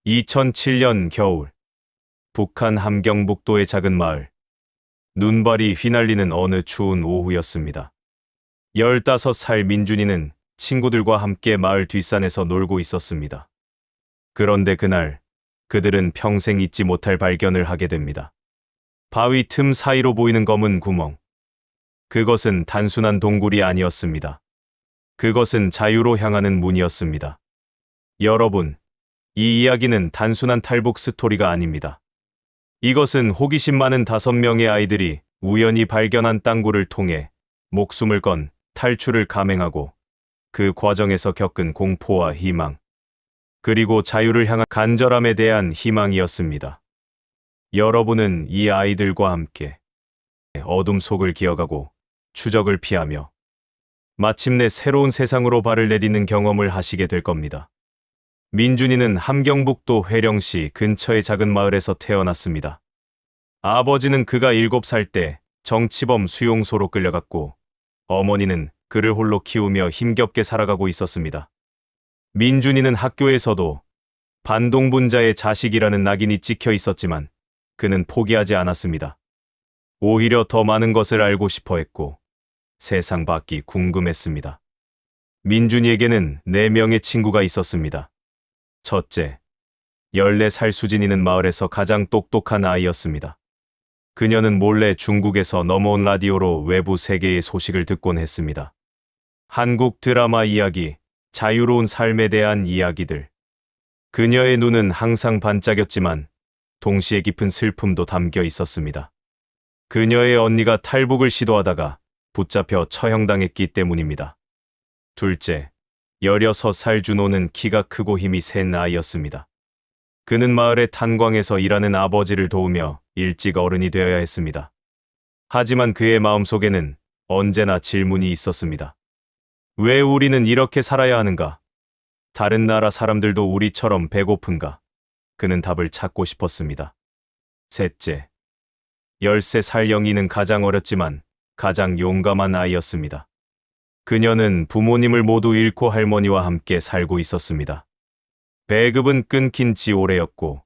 2007년 겨울, 북한 함경북도의 작은 마을. 눈발이 휘날리는 어느 추운 오후였습니다. 15살 민준이는 친구들과 함께 마을 뒷산에서 놀고 있었습니다. 그런데 그날, 그들은 평생 잊지 못할 발견을 하게 됩니다. 바위 틈 사이로 보이는 검은 구멍. 그것은 단순한 동굴이 아니었습니다. 그것은 자유로 향하는 문이었습니다. 여러분, 이 이야기는 단순한 탈북 스토리가 아닙니다. 이것은 호기심 많은 5명의 아이들이 우연히 발견한 땅굴을 통해 목숨을 건 탈출을 감행하고 그 과정에서 겪은 공포와 희망, 그리고 자유를 향한 간절함에 대한 희망이었습니다. 여러분은 이 아이들과 함께 어둠 속을 기어가고 추적을 피하며 마침내 새로운 세상으로 발을 내딛는 경험을 하시게 될 겁니다. 민준이는 함경북도 회령시 근처의 작은 마을에서 태어났습니다. 아버지는 그가 7살 때 정치범 수용소로 끌려갔고, 어머니는 그를 홀로 키우며 힘겹게 살아가고 있었습니다. 민준이는 학교에서도 반동분자의 자식이라는 낙인이 찍혀 있었지만 그는 포기하지 않았습니다. 오히려 더 많은 것을 알고 싶어 했고 세상 밖이 궁금했습니다. 민준이에게는 4명의 친구가 있었습니다. 첫째, 14살 수진이는 마을에서 가장 똑똑한 아이였습니다. 그녀는 몰래 중국에서 넘어온 라디오로 외부 세계의 소식을 듣곤 했습니다. 한국 드라마 이야기, 자유로운 삶에 대한 이야기들. 그녀의 눈은 항상 반짝였지만 동시에 깊은 슬픔도 담겨 있었습니다. 그녀의 언니가 탈북을 시도하다가 붙잡혀 처형당했기 때문입니다. 둘째, 16살 준호는 키가 크고 힘이 센 아이였습니다. 그는 마을의 탄광에서 일하는 아버지를 도우며 일찍 어른이 되어야 했습니다. 하지만 그의 마음속에는 언제나 질문이 있었습니다. 왜 우리는 이렇게 살아야 하는가? 다른 나라 사람들도 우리처럼 배고픈가? 그는 답을 찾고 싶었습니다. 셋째, 13살 영희는 가장 어렸지만 가장 용감한 아이였습니다. 그녀는 부모님을 모두 잃고 할머니와 함께 살고 있었습니다. 배급은 끊긴 지 오래였고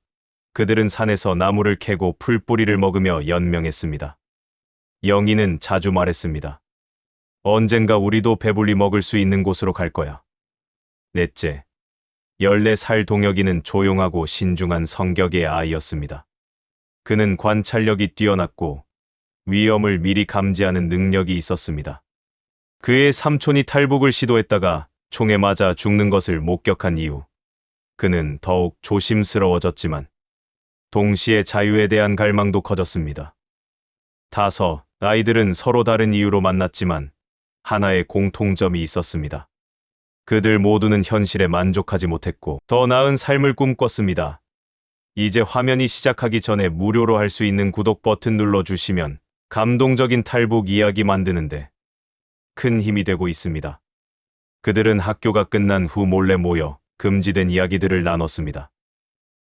그들은 산에서 나무를 캐고 풀뿌리를 먹으며 연명했습니다. 영희는 자주 말했습니다. 언젠가 우리도 배불리 먹을 수 있는 곳으로 갈 거야. 넷째, 14살 동혁이는 조용하고 신중한 성격의 아이였습니다. 그는 관찰력이 뛰어났고 위험을 미리 감지하는 능력이 있었습니다. 그의 삼촌이 탈북을 시도했다가 총에 맞아 죽는 것을 목격한 이후 그는 더욱 조심스러워졌지만 동시에 자유에 대한 갈망도 커졌습니다. 5, 아이들은 서로 다른 이유로 만났지만 하나의 공통점이 있었습니다. 그들 모두는 현실에 만족하지 못했고 더 나은 삶을 꿈꿨습니다. 이제 화면이 시작하기 전에 무료로 할 수 있는 구독 버튼 눌러주시면 감동적인 탈북 이야기 만드는데 큰 힘이 되고 있습니다. 그들은 학교가 끝난 후 몰래 모여 금지된 이야기들을 나눴습니다.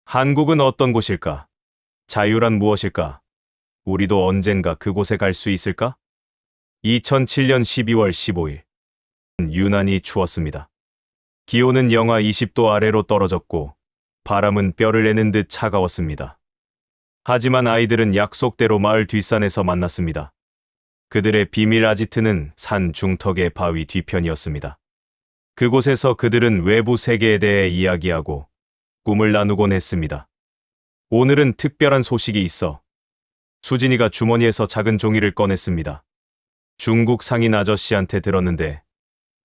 한국은 어떤 곳일까? 자유란 무엇일까? 우리도 언젠가 그곳에 갈 수 있을까? 2007년 12월 15일. 유난히 추웠습니다. 기온은 영하 20도 아래로 떨어졌고 바람은 뼈를 내는 듯 차가웠습니다. 하지만 아이들은 약속대로 마을 뒷산에서 만났습니다. 그들의 비밀 아지트는 산 중턱의 바위 뒤편이었습니다. 그곳에서 그들은 외부 세계에 대해 이야기하고 꿈을 나누곤 했습니다. 오늘은 특별한 소식이 있어. 수진이가 주머니에서 작은 종이를 꺼냈습니다. 중국 상인 아저씨한테 들었는데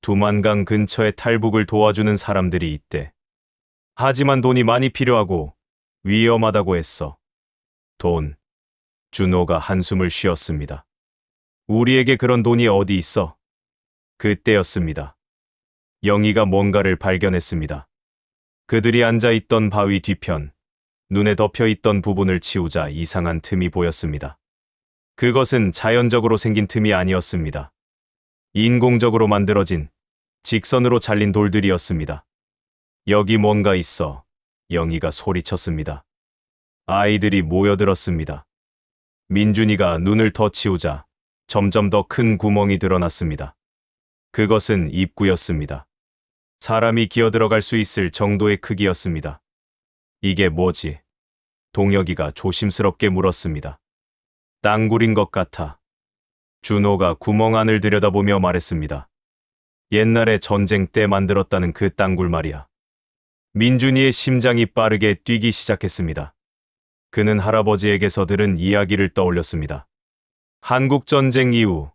두만강 근처에 탈북을 도와주는 사람들이 있대. 하지만 돈이 많이 필요하고 위험하다고 했어. 돈. 준호가 한숨을 쉬었습니다. 우리에게 그런 돈이 어디 있어? 그때였습니다. 영희가 뭔가를 발견했습니다. 그들이 앉아있던 바위 뒤편, 눈에 덮여있던 부분을 치우자 이상한 틈이 보였습니다. 그것은 자연적으로 생긴 틈이 아니었습니다. 인공적으로 만들어진 직선으로 잘린 돌들이었습니다. 여기 뭔가 있어. 영희가 소리쳤습니다. 아이들이 모여들었습니다. 민준이가 눈을 더 치우자 점점 더 큰 구멍이 드러났습니다. 그것은 입구였습니다. 사람이 기어들어갈 수 있을 정도의 크기였습니다. 이게 뭐지? 동혁이가 조심스럽게 물었습니다. 땅굴인 것 같아. 준호가 구멍 안을 들여다보며 말했습니다. 옛날에 전쟁 때 만들었다는 그 땅굴 말이야. 민준이의 심장이 빠르게 뛰기 시작했습니다. 그는 할아버지에게서 들은 이야기를 떠올렸습니다. 한국전쟁 이후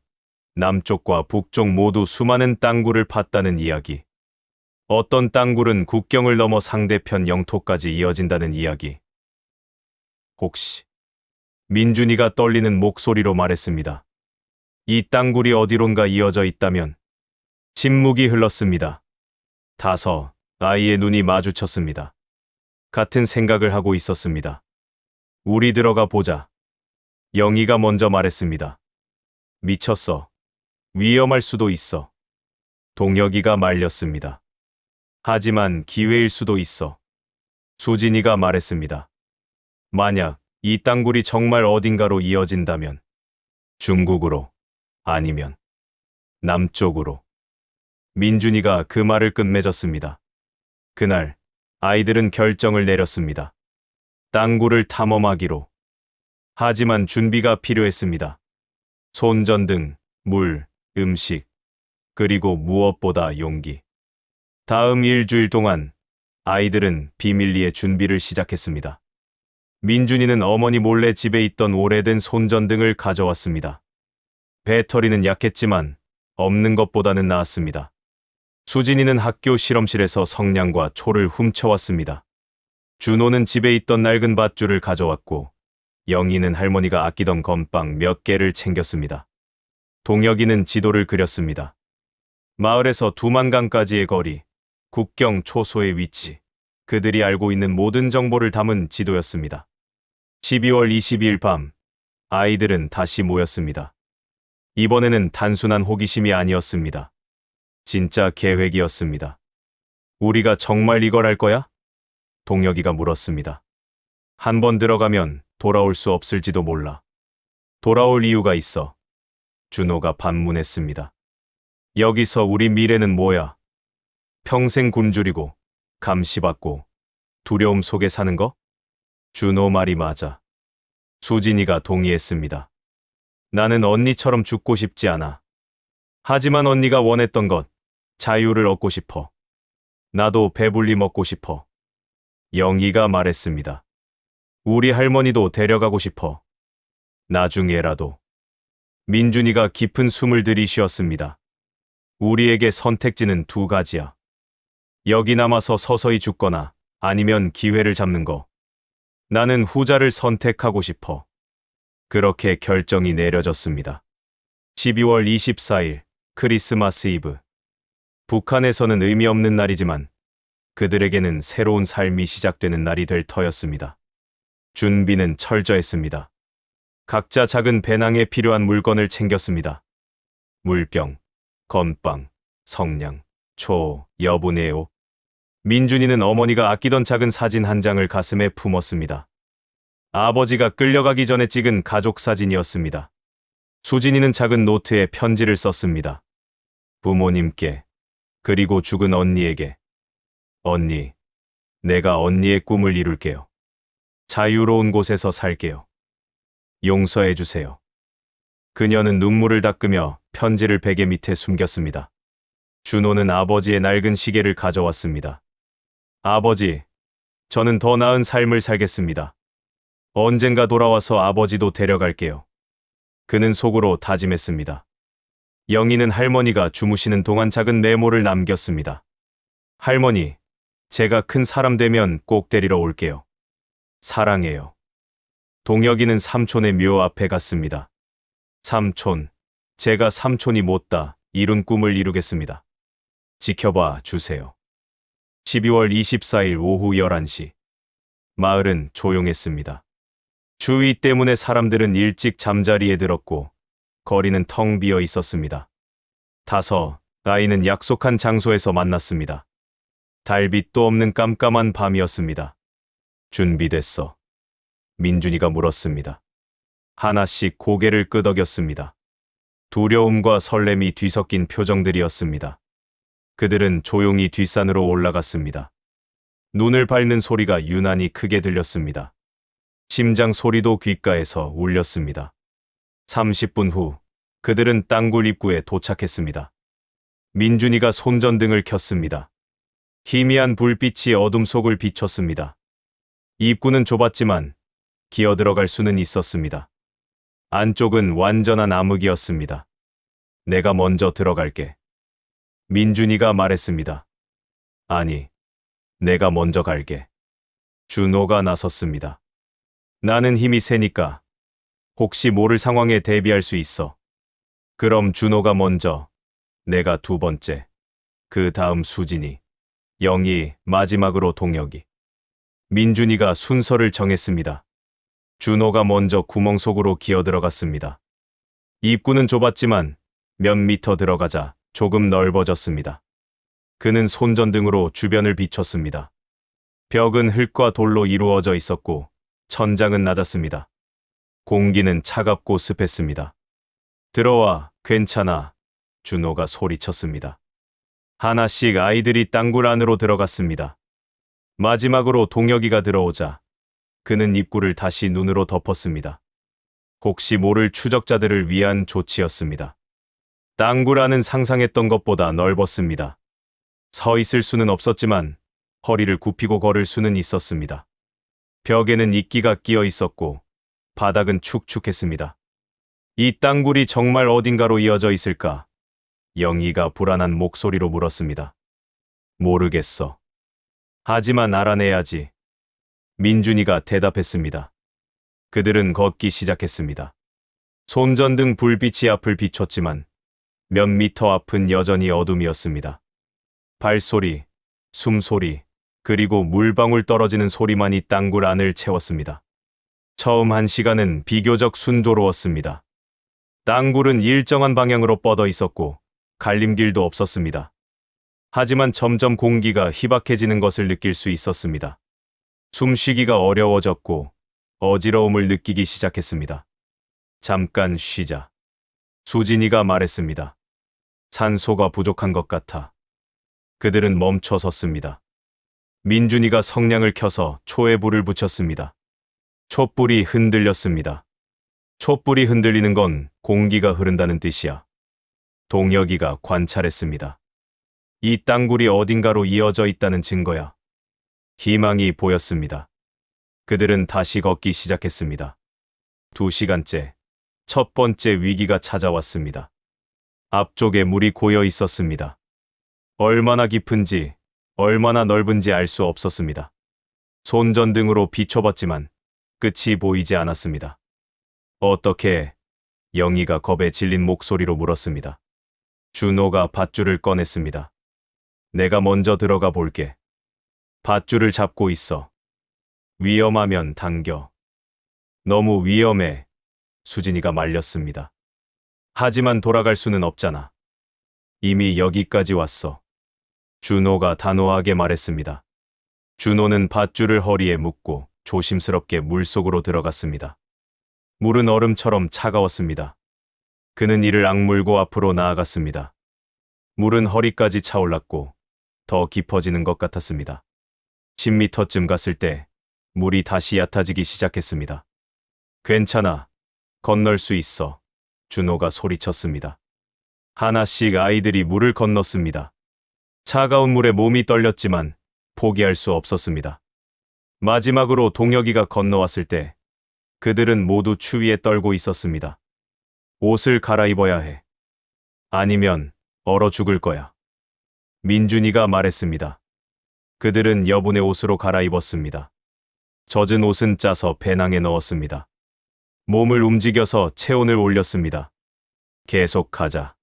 남쪽과 북쪽 모두 수많은 땅굴을 팠다는 이야기. 어떤 땅굴은 국경을 넘어 상대편 영토까지 이어진다는 이야기. 혹시 민준이가 떨리는 목소리로 말했습니다. 이 땅굴이 어디론가 이어져 있다면? 침묵이 흘렀습니다. 아이의 눈이 마주쳤습니다. 같은 생각을 하고 있었습니다. 우리 들어가 보자. 영희가 먼저 말했습니다. 미쳤어. 위험할 수도 있어. 동혁이가 말렸습니다. 하지만 기회일 수도 있어. 수진이가 말했습니다. 만약 이 땅굴이 정말 어딘가로 이어진다면 중국으로 아니면 남쪽으로. 민준이가 그 말을 끝맺었습니다. 그날 아이들은 결정을 내렸습니다. 땅굴을 탐험하기로. 하지만 준비가 필요했습니다. 손전등, 물, 음식, 그리고 무엇보다 용기. 다음 일주일 동안 아이들은 비밀리에 준비를 시작했습니다. 민준이는 어머니 몰래 집에 있던 오래된 손전등을 가져왔습니다. 배터리는 약했지만 없는 것보다는 나았습니다. 수진이는 학교 실험실에서 성냥과 초를 훔쳐왔습니다. 준호는 집에 있던 낡은 밧줄을 가져왔고 영희는 할머니가 아끼던 건빵 몇 개를 챙겼습니다. 동혁이는 지도를 그렸습니다. 마을에서 두만강까지의 거리, 국경 초소의 위치, 그들이 알고 있는 모든 정보를 담은 지도였습니다. 12월 22일 밤, 아이들은 다시 모였습니다. 이번에는 단순한 호기심이 아니었습니다. 진짜 계획이었습니다. 우리가 정말 이걸 할 거야? 동혁이가 물었습니다. 한 번 들어가면 돌아올 수 없을지도 몰라. 돌아올 이유가 있어. 준호가 반문했습니다. 여기서 우리 미래는 뭐야? 평생 굶주리고, 감시받고, 두려움 속에 사는 거? 준호 말이 맞아. 수진이가 동의했습니다. 나는 언니처럼 죽고 싶지 않아. 하지만 언니가 원했던 것, 자유를 얻고 싶어. 나도 배불리 먹고 싶어. 영희가 말했습니다. 우리 할머니도 데려가고 싶어. 나중에라도. 민준이가 깊은 숨을 들이쉬었습니다. 우리에게 선택지는 두 가지야. 여기 남아서 서서히 죽거나 아니면 기회를 잡는 거. 나는 후자를 선택하고 싶어. 그렇게 결정이 내려졌습니다. 12월 24일 크리스마스 이브. 북한에서는 의미 없는 날이지만 그들에게는 새로운 삶이 시작되는 날이 될 터였습니다. 준비는 철저했습니다. 각자 작은 배낭에 필요한 물건을 챙겼습니다. 물병, 건빵, 성냥, 초, 여분의 옷. 민준이는 어머니가 아끼던 작은 사진 한 장을 가슴에 품었습니다. 아버지가 끌려가기 전에 찍은 가족 사진이었습니다. 수진이는 작은 노트에 편지를 썼습니다. 부모님께, 그리고 죽은 언니에게. 언니, 내가 언니의 꿈을 이룰게요. 자유로운 곳에서 살게요. 용서해 주세요. 그녀는 눈물을 닦으며 편지를 베개 밑에 숨겼습니다. 준호는 아버지의 낡은 시계를 가져왔습니다. 아버지, 저는 더 나은 삶을 살겠습니다. 언젠가 돌아와서 아버지도 데려갈게요. 그는 속으로 다짐했습니다. 영희는 할머니가 주무시는 동안 작은 메모를 남겼습니다. 할머니, 제가 큰 사람 되면 꼭 데리러 올게요. 사랑해요. 동혁이는 삼촌의 묘 앞에 갔습니다. 삼촌, 제가 삼촌이 못다 이룬 꿈을 이루겠습니다. 지켜봐 주세요. 12월 24일 오후 11시. 마을은 조용했습니다. 추위 때문에 사람들은 일찍 잠자리에 들었고 거리는 텅 비어 있었습니다. 아이는 약속한 장소에서 만났습니다. 달빛도 없는 깜깜한 밤이었습니다. 준비됐어? 민준이가 물었습니다. 하나씩 고개를 끄덕였습니다. 두려움과 설렘이 뒤섞인 표정들이었습니다. 그들은 조용히 뒷산으로 올라갔습니다. 눈을 밟는 소리가 유난히 크게 들렸습니다. 심장 소리도 귓가에서 울렸습니다. 30분 후 그들은 땅굴 입구에 도착했습니다. 민준이가 손전등을 켰습니다. 희미한 불빛이 어둠 속을 비췄습니다. 입구는 좁았지만 기어 들어갈 수는 있었습니다. 안쪽은 완전한 암흑이었습니다. 내가 먼저 들어갈게. 민준이가 말했습니다. 아니, 내가 먼저 갈게. 준호가 나섰습니다. 나는 힘이 세니까 혹시 모를 상황에 대비할 수 있어. 그럼 준호가 먼저, 내가 두 번째, 그 다음 수진이, 영희, 마지막으로 동혁이. 민준이가 순서를 정했습니다. 준호가 먼저 구멍 속으로 기어 들어갔습니다. 입구는 좁았지만 몇 미터 들어가자 조금 넓어졌습니다. 그는 손전등으로 주변을 비췄습니다. 벽은 흙과 돌로 이루어져 있었고 천장은 낮았습니다. 공기는 차갑고 습했습니다. 들어와, 괜찮아. 준호가 소리쳤습니다. 하나씩 아이들이 땅굴 안으로 들어갔습니다. 마지막으로 동혁이가 들어오자 그는 입구를 다시 눈으로 덮었습니다. 혹시 모를 추적자들을 위한 조치였습니다. 땅굴 안은 상상했던 것보다 넓었습니다. 서 있을 수는 없었지만 허리를 굽히고 걸을 수는 있었습니다. 벽에는 이끼가 끼어 있었고 바닥은 축축했습니다. 이 땅굴이 정말 어딘가로 이어져 있을까? 영희가 불안한 목소리로 물었습니다. 모르겠어. 하지만 알아내야지. 민준이가 대답했습니다. 그들은 걷기 시작했습니다. 손전등 불빛이 앞을 비췄지만 몇 미터 앞은 여전히 어둠이었습니다. 발소리, 숨소리, 그리고 물방울 떨어지는 소리만이 땅굴 안을 채웠습니다. 처음 한 시간은 비교적 순조로웠습니다. 땅굴은 일정한 방향으로 뻗어 있었고 갈림길도 없었습니다. 하지만 점점 공기가 희박해지는 것을 느낄 수 있었습니다. 숨쉬기가 어려워졌고 어지러움을 느끼기 시작했습니다. 잠깐 쉬자. 수진이가 말했습니다. 산소가 부족한 것 같아. 그들은 멈춰 섰습니다. 민준이가 성냥을 켜서 초에 불을 붙였습니다. 촛불이 흔들렸습니다. 촛불이 흔들리는 건 공기가 흐른다는 뜻이야. 동혁이가 관찰했습니다. 이 땅굴이 어딘가로 이어져 있다는 증거야. 희망이 보였습니다. 그들은 다시 걷기 시작했습니다. 2시간째, 첫 번째 위기가 찾아왔습니다. 앞쪽에 물이 고여 있었습니다. 얼마나 깊은지, 얼마나 넓은지 알 수 없었습니다. 손전등으로 비춰봤지만 끝이 보이지 않았습니다. 어떻게 해? 영희가 겁에 질린 목소리로 물었습니다. 준호가 밧줄을 꺼냈습니다. 내가 먼저 들어가 볼게. 밧줄을 잡고 있어. 위험하면 당겨. 너무 위험해. 수진이가 말렸습니다. 하지만 돌아갈 수는 없잖아. 이미 여기까지 왔어. 준호가 단호하게 말했습니다. 준호는 밧줄을 허리에 묶고 조심스럽게 물속으로 들어갔습니다. 물은 얼음처럼 차가웠습니다. 그는 이를 악물고 앞으로 나아갔습니다. 물은 허리까지 차올랐고 더 깊어지는 것 같았습니다. 10미터쯤 갔을 때 물이 다시 얕아지기 시작했습니다. 괜찮아. 건널 수 있어. 준호가 소리쳤습니다. 하나씩 아이들이 물을 건넜습니다. 차가운 물에 몸이 떨렸지만 포기할 수 없었습니다. 마지막으로 동혁이가 건너왔을 때 그들은 모두 추위에 떨고 있었습니다. 옷을 갈아입어야 해. 아니면 얼어 죽을 거야. 민준이가 말했습니다. 그들은 여분의 옷으로 갈아입었습니다. 젖은 옷은 짜서 배낭에 넣었습니다. 몸을 움직여서 체온을 올렸습니다. 계속 가자.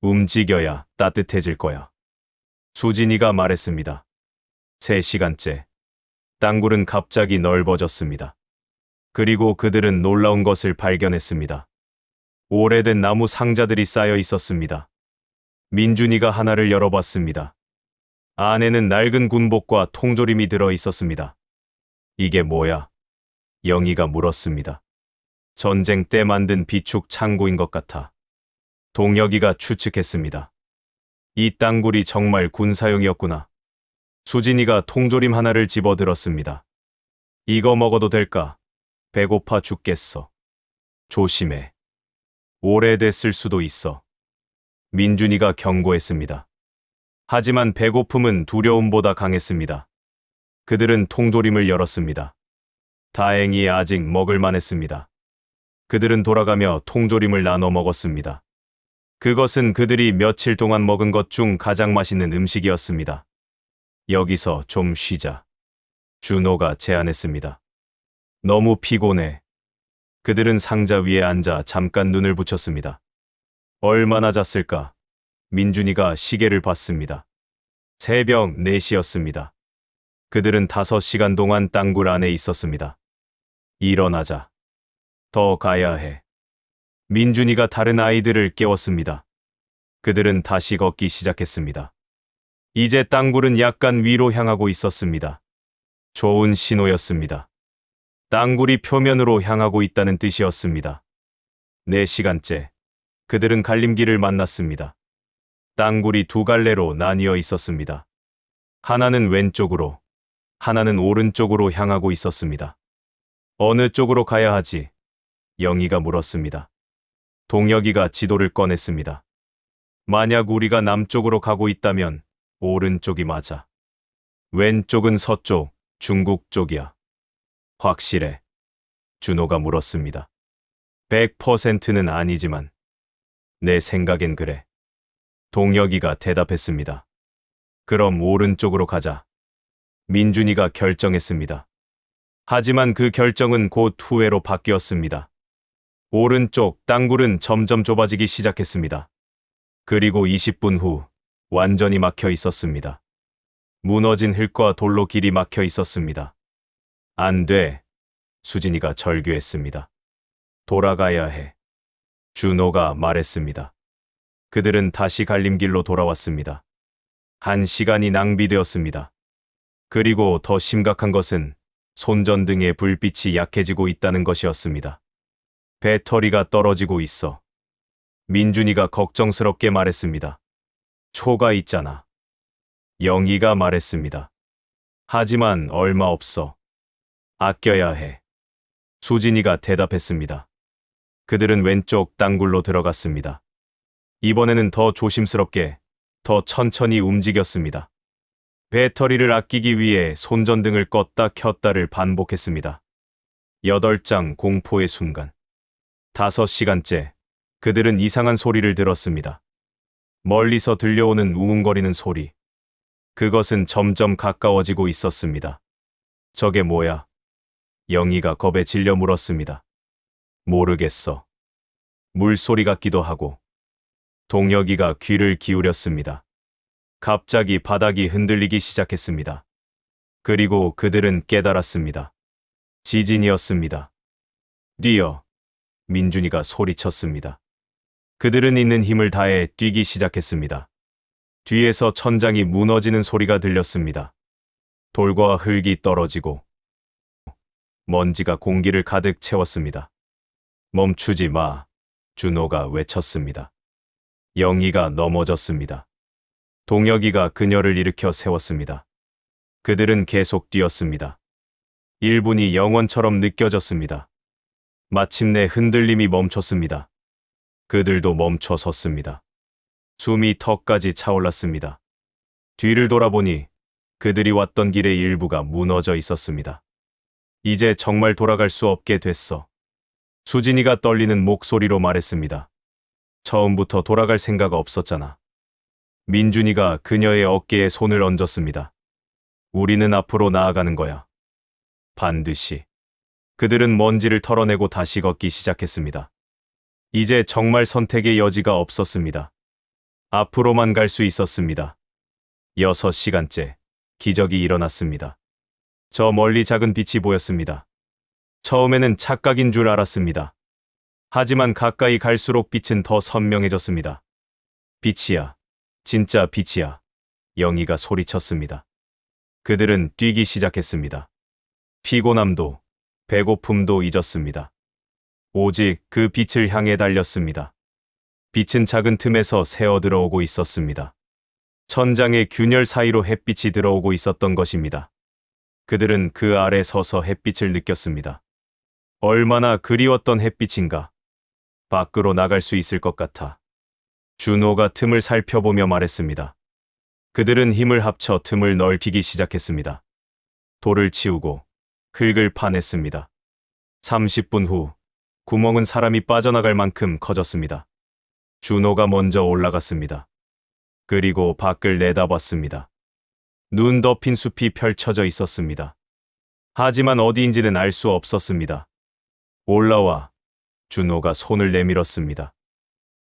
움직여야 따뜻해질 거야. 수진이가 말했습니다. 3시간째. 땅굴은 갑자기 넓어졌습니다. 그리고 그들은 놀라운 것을 발견했습니다. 오래된 나무 상자들이 쌓여 있었습니다. 민준이가 하나를 열어봤습니다. 안에는 낡은 군복과 통조림이 들어 있었습니다. 이게 뭐야? 영희가 물었습니다. 전쟁 때 만든 비축 창고인 것 같아. 동혁이가 추측했습니다. 이 땅굴이 정말 군사용이었구나. 수진이가 통조림 하나를 집어들었습니다. 이거 먹어도 될까? 배고파 죽겠어. 조심해. 오래됐을 수도 있어. 민준이가 경고했습니다. 하지만 배고픔은 두려움보다 강했습니다. 그들은 통조림을 열었습니다. 다행히 아직 먹을 만했습니다. 그들은 돌아가며 통조림을 나눠 먹었습니다. 그것은 그들이 며칠 동안 먹은 것 중 가장 맛있는 음식이었습니다. 여기서 좀 쉬자. 준호가 제안했습니다. 너무 피곤해. 그들은 상자 위에 앉아 잠깐 눈을 붙였습니다. 얼마나 잤을까? 민준이가 시계를 봤습니다. 새벽 4시였습니다. 그들은 5시간 동안 땅굴 안에 있었습니다. 일어나자. 더 가야 해. 민준이가 다른 아이들을 깨웠습니다. 그들은 다시 걷기 시작했습니다. 이제 땅굴은 약간 위로 향하고 있었습니다. 좋은 신호였습니다. 땅굴이 표면으로 향하고 있다는 뜻이었습니다. 4시간째, 그들은 갈림길을 만났습니다. 땅굴이 2갈래로 나뉘어 있었습니다. 하나는 왼쪽으로, 하나는 오른쪽으로 향하고 있었습니다. 어느 쪽으로 가야 하지? 영희가 물었습니다. 동혁이가 지도를 꺼냈습니다. 만약 우리가 남쪽으로 가고 있다면 오른쪽이 맞아. 왼쪽은 서쪽, 중국 쪽이야. 확실해? 준호가 물었습니다. 100%는 아니지만 내 생각엔 그래. 동혁이가 대답했습니다. 그럼 오른쪽으로 가자. 민준이가 결정했습니다. 하지만 그 결정은 곧 후회로 바뀌었습니다. 오른쪽 땅굴은 점점 좁아지기 시작했습니다. 그리고 20분 후 완전히 막혀 있었습니다. 무너진 흙과 돌로 길이 막혀 있었습니다. 안 돼. 수진이가 절규했습니다. 돌아가야 해. 준호가 말했습니다. 그들은 다시 갈림길로 돌아왔습니다. 1시간이 낭비되었습니다. 그리고 더 심각한 것은 손전등의 불빛이 약해지고 있다는 것이었습니다. 배터리가 떨어지고 있어. 민준이가 걱정스럽게 말했습니다. 초가 있잖아. 영희가 말했습니다. 하지만 얼마 없어. 아껴야 해. 수진이가 대답했습니다. 그들은 왼쪽 땅굴로 들어갔습니다. 이번에는 더 조심스럽게, 더 천천히 움직였습니다. 배터리를 아끼기 위해 손전등을 껐다 켰다를 반복했습니다. 8장 공포의 순간. 5시간째, 그들은 이상한 소리를 들었습니다. 멀리서 들려오는 우웅거리는 소리. 그것은 점점 가까워지고 있었습니다. 저게 뭐야? 영희가 겁에 질려 물었습니다. 모르겠어. 물소리 같기도 하고. 동혁이가 귀를 기울였습니다. 갑자기 바닥이 흔들리기 시작했습니다. 그리고 그들은 깨달았습니다. 지진이었습니다. 뛰어. 민준이가 소리쳤습니다. 그들은 있는 힘을 다해 뛰기 시작했습니다. 뒤에서 천장이 무너지는 소리가 들렸습니다. 돌과 흙이 떨어지고 먼지가 공기를 가득 채웠습니다. 멈추지 마. 준호가 외쳤습니다. 영희가 넘어졌습니다. 동혁이가 그녀를 일으켜 세웠습니다. 그들은 계속 뛰었습니다. 1분이 영원처럼 느껴졌습니다. 마침내 흔들림이 멈췄습니다. 그들도 멈춰 섰습니다. 숨이 턱까지 차올랐습니다. 뒤를 돌아보니 그들이 왔던 길의 일부가 무너져 있었습니다. 이제 정말 돌아갈 수 없게 됐어. 수진이가 떨리는 목소리로 말했습니다. 처음부터 돌아갈 생각 없었잖아. 민준이가 그녀의 어깨에 손을 얹었습니다. 우리는 앞으로 나아가는 거야. 반드시. 그들은 먼지를 털어내고 다시 걷기 시작했습니다. 이제 정말 선택의 여지가 없었습니다. 앞으로만 갈 수 있었습니다. 6시간째, 기적이 일어났습니다. 저 멀리 작은 빛이 보였습니다. 처음에는 착각인 줄 알았습니다. 하지만 가까이 갈수록 빛은 더 선명해졌습니다. 빛이야. 진짜 빛이야. 영희가 소리쳤습니다. 그들은 뛰기 시작했습니다. 피곤함도, 배고픔도 잊었습니다. 오직 그 빛을 향해 달렸습니다. 빛은 작은 틈에서 새어 들어오고 있었습니다. 천장의 균열 사이로 햇빛이 들어오고 있었던 것입니다. 그들은 그 아래 서서 햇빛을 느꼈습니다. 얼마나 그리웠던 햇빛인가. 밖으로 나갈 수 있을 것 같아. 준호가 틈을 살펴보며 말했습니다. 그들은 힘을 합쳐 틈을 넓히기 시작했습니다. 돌을 치우고 흙을 파냈습니다. 30분 후 구멍은 사람이 빠져나갈 만큼 커졌습니다. 준호가 먼저 올라갔습니다. 그리고 밖을 내다봤습니다. 눈 덮인 숲이 펼쳐져 있었습니다. 하지만 어디인지는 알 수 없었습니다. 올라와. 준호가 손을 내밀었습니다.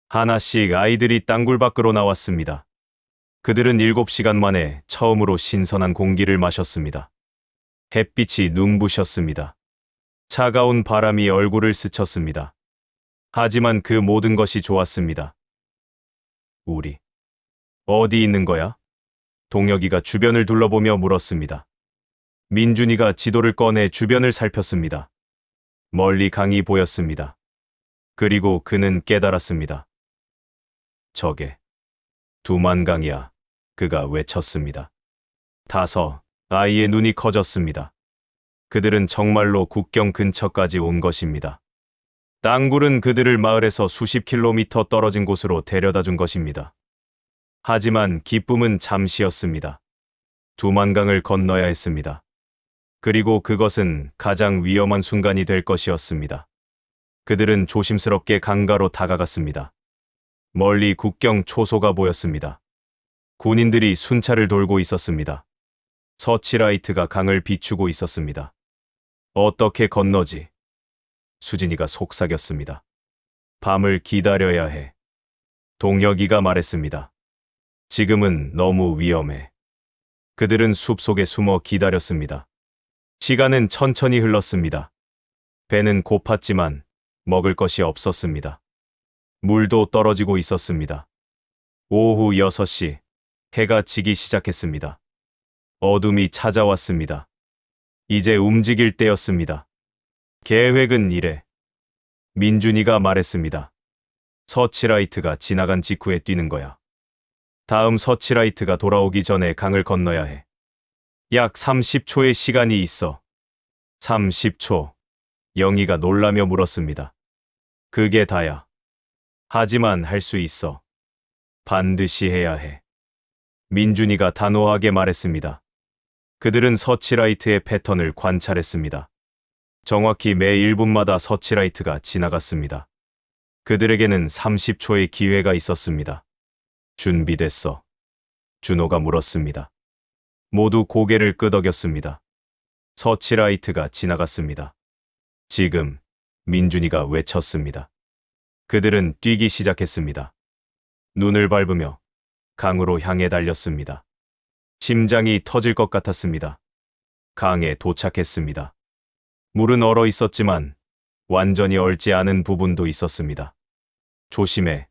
하나씩 아이들이 땅굴 밖으로 나왔습니다. 그들은 7시간 만에 처음으로 신선한 공기를 마셨습니다. 햇빛이 눈부셨습니다. 차가운 바람이 얼굴을 스쳤습니다. 하지만 그 모든 것이 좋았습니다. 우리 어디 있는 거야? 동혁이가 주변을 둘러보며 물었습니다. 민준이가 지도를 꺼내 주변을 살폈습니다. 멀리 강이 보였습니다. 그리고 그는 깨달았습니다. 저게 두만강이야. 그가 외쳤습니다. 아이의 눈이 커졌습니다. 그들은 정말로 국경 근처까지 온 것입니다. 땅굴은 그들을 마을에서 수십 킬로미터 떨어진 곳으로 데려다 준 것입니다. 하지만 기쁨은 잠시였습니다. 두만강을 건너야 했습니다. 그리고 그것은 가장 위험한 순간이 될 것이었습니다. 그들은 조심스럽게 강가로 다가갔습니다. 멀리 국경 초소가 보였습니다. 군인들이 순찰을 돌고 있었습니다. 서치라이트가 강을 비추고 있었습니다. 어떻게 건너지? 수진이가 속삭였습니다. 밤을 기다려야 해. 동혁이가 말했습니다. 지금은 너무 위험해. 그들은 숲속에 숨어 기다렸습니다. 시간은 천천히 흘렀습니다. 배는 고팠지만 먹을 것이 없었습니다. 물도 떨어지고 있었습니다. 오후 6시, 해가 지기 시작했습니다. 어둠이 찾아왔습니다. 이제 움직일 때였습니다. 계획은 이래. 민준이가 말했습니다. 서치라이트가 지나간 직후에 뛰는 거야. 다음 서치라이트가 돌아오기 전에 강을 건너야 해. 약 30초의 시간이 있어. 30초. 영희가 놀라며 물었습니다. 그게 다야. 하지만 할 수 있어. 반드시 해야 해. 민준이가 단호하게 말했습니다. 그들은 서치라이트의 패턴을 관찰했습니다. 정확히 매 1분마다 서치라이트가 지나갔습니다. 그들에게는 30초의 기회가 있었습니다. 준비됐어. 준호가 물었습니다. 모두 고개를 끄덕였습니다. 서치라이트가 지나갔습니다. 지금, 민준이가 외쳤습니다. 그들은 뛰기 시작했습니다. 눈을 밟으며 강으로 향해 달렸습니다. 심장이 터질 것 같았습니다. 강에 도착했습니다. 물은 얼어 있었지만 완전히 얼지 않은 부분도 있었습니다. 조심해.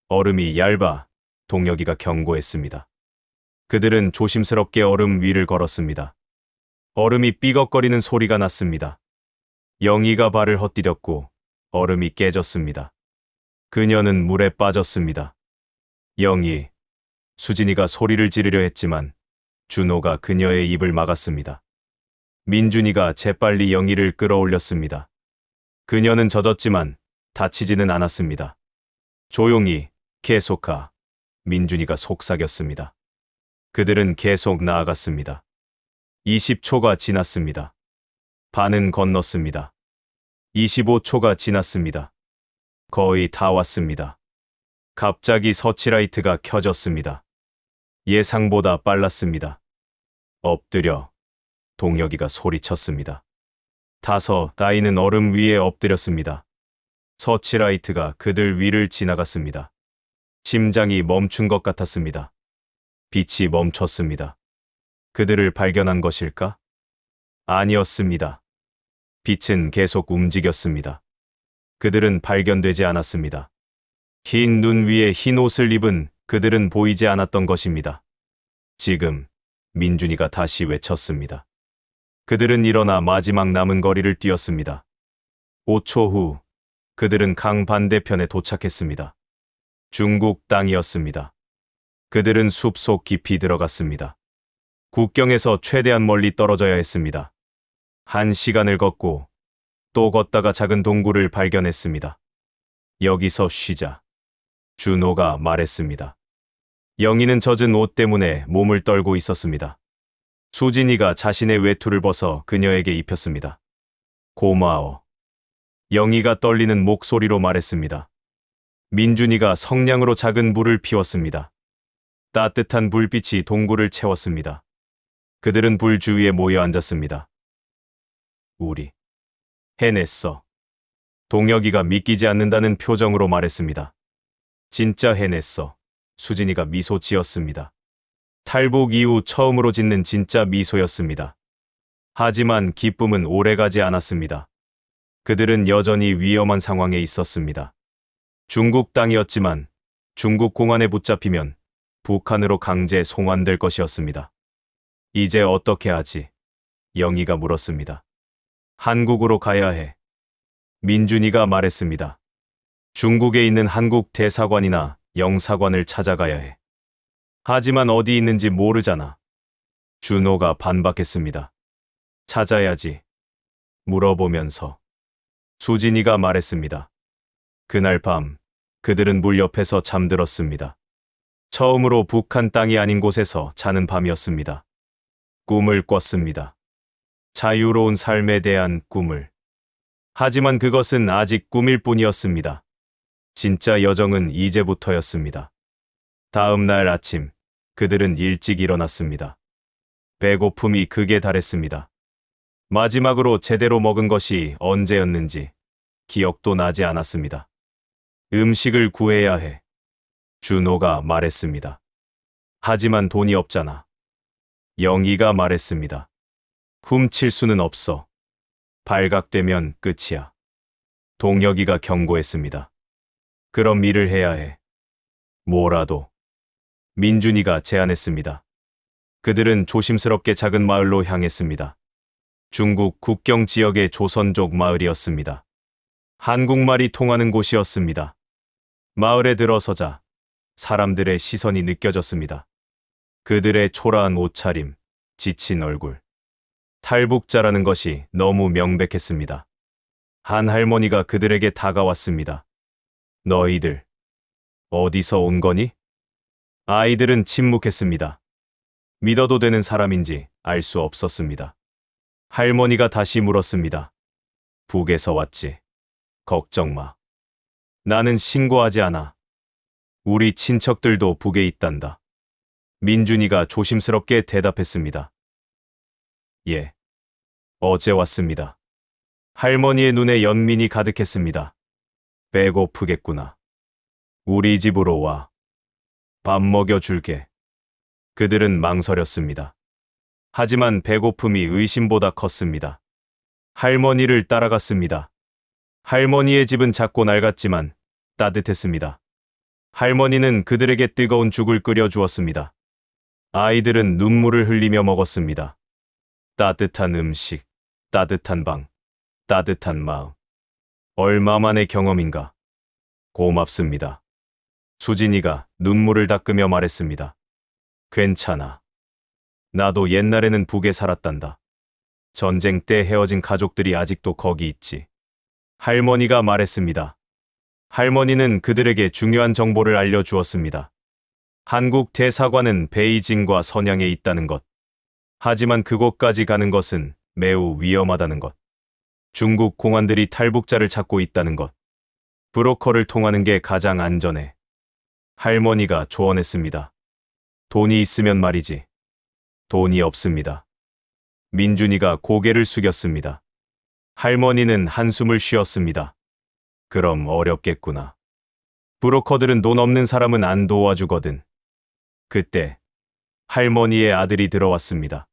얼음이 얇아. 동혁이가 경고했습니다. 그들은 조심스럽게 얼음 위를 걸었습니다. 얼음이 삐걱거리는 소리가 났습니다. 영희가 발을 헛디뎠고 얼음이 깨졌습니다. 그녀는 물에 빠졌습니다. 영희, 수진이가 소리를 지르려 했지만 준호가 그녀의 입을 막았습니다. 민준이가 재빨리 영희를 끌어올렸습니다. 그녀는 젖었지만 다치지는 않았습니다. 조용히, 계속 가. 민준이가 속삭였습니다. 그들은 계속 나아갔습니다. 20초가 지났습니다. 반은 건넜습니다. 25초가 지났습니다. 거의 다 왔습니다. 갑자기 서치라이트가 켜졌습니다. 예상보다 빨랐습니다. 엎드려. 동혁이가 소리쳤습니다. 아이는 얼음 위에 엎드렸습니다. 서치라이트가 그들 위를 지나갔습니다. 심장이 멈춘 것 같았습니다. 빛이 멈췄습니다. 그들을 발견한 것일까? 아니었습니다. 빛은 계속 움직였습니다. 그들은 발견되지 않았습니다. 흰 눈 위에 흰 옷을 입은 그들은 보이지 않았던 것입니다. 지금 민준이가 다시 외쳤습니다. 그들은 일어나 마지막 남은 거리를 뛰었습니다. 5초 후 그들은 강 반대편에 도착했습니다. 중국 땅이었습니다. 그들은 숲속 깊이 들어갔습니다. 국경에서 최대한 멀리 떨어져야 했습니다. 1시간을 걷고 또 걷다가 작은 동굴을 발견했습니다. 여기서 쉬자. 준호가 말했습니다. 영희는 젖은 옷 때문에 몸을 떨고 있었습니다. 수진이가 자신의 외투를 벗어 그녀에게 입혔습니다. 고마워. 영희가 떨리는 목소리로 말했습니다. 민준이가 성냥으로 작은 불을 피웠습니다. 따뜻한 불빛이 동굴을 채웠습니다. 그들은 불 주위에 모여 앉았습니다. 우리 해냈어. 동혁이가 믿기지 않는다는 표정으로 말했습니다. 진짜 해냈어. 수진이가 미소 지었습니다. 탈북 이후 처음으로 짓는 진짜 미소였습니다. 하지만 기쁨은 오래가지 않았습니다. 그들은 여전히 위험한 상황에 있었습니다. 중국 땅이었지만 중국 공안에 붙잡히면 북한으로 강제 송환될 것이었습니다. 이제 어떻게 하지? 영희가 물었습니다. 한국으로 가야 해. 민준이가 말했습니다. 중국에 있는 한국 대사관이나 영사관을 찾아가야 해. 하지만 어디 있는지 모르잖아. 준호가 반박했습니다. 찾아야지. 물어보면서. 수진이가 말했습니다. 그날 밤 그들은 물 옆에서 잠들었습니다. 처음으로 북한 땅이 아닌 곳에서 자는 밤이었습니다. 꿈을 꿨습니다. 자유로운 삶에 대한 꿈을. 하지만 그것은 아직 꿈일 뿐이었습니다. 진짜 여정은 이제부터였습니다. 다음 날 아침, 그들은 일찍 일어났습니다. 배고픔이 극에 달했습니다. 마지막으로 제대로 먹은 것이 언제였는지 기억도 나지 않았습니다. 음식을 구해야 해. 준호가 말했습니다. 하지만 돈이 없잖아. 영희가 말했습니다. 훔칠 수는 없어. 발각되면 끝이야. 동혁이가 경고했습니다. 그럼 일을 해야 해. 뭐라도. 민준이가 제안했습니다. 그들은 조심스럽게 작은 마을로 향했습니다. 중국 국경 지역의 조선족 마을이었습니다. 한국말이 통하는 곳이었습니다. 마을에 들어서자 사람들의 시선이 느껴졌습니다. 그들의 초라한 옷차림, 지친 얼굴. 탈북자라는 것이 너무 명백했습니다. 한 할머니가 그들에게 다가왔습니다. 너희들, 어디서 온 거니? 아이들은 침묵했습니다. 믿어도 되는 사람인지 알 수 없었습니다. 할머니가 다시 물었습니다. 북에서 왔지. 걱정 마. 나는 신고하지 않아. 우리 친척들도 북에 있단다. 민준이가 조심스럽게 대답했습니다. 예. 어제 왔습니다. 할머니의 눈에 연민이 가득했습니다. 배고프겠구나. 우리 집으로 와. 밥 먹여줄게. 그들은 망설였습니다. 하지만 배고픔이 의심보다 컸습니다. 할머니를 따라갔습니다. 할머니의 집은 작고 낡았지만 따뜻했습니다. 할머니는 그들에게 뜨거운 죽을 끓여 주었습니다. 아이들은 눈물을 흘리며 먹었습니다. 따뜻한 음식, 따뜻한 방, 따뜻한 마음. 얼마만의 경험인가. 고맙습니다. 수진이가 눈물을 닦으며 말했습니다. 괜찮아. 나도 옛날에는 북에 살았단다. 전쟁 때 헤어진 가족들이 아직도 거기 있지. 할머니가 말했습니다. 할머니는 그들에게 중요한 정보를 알려주었습니다. 한국 대사관은 베이징과 선양에 있다는 것. 하지만 그곳까지 가는 것은 매우 위험하다는 것. 중국 공안들이 탈북자를 찾고 있다는 것. 브로커를 통하는 게 가장 안전해. 할머니가 조언했습니다. 돈이 있으면 말이지. 돈이 없습니다. 민준이가 고개를 숙였습니다. 할머니는 한숨을 쉬었습니다. 그럼 어렵겠구나. 브로커들은 돈 없는 사람은 안 도와주거든. 그때 할머니의 아들이 들어왔습니다.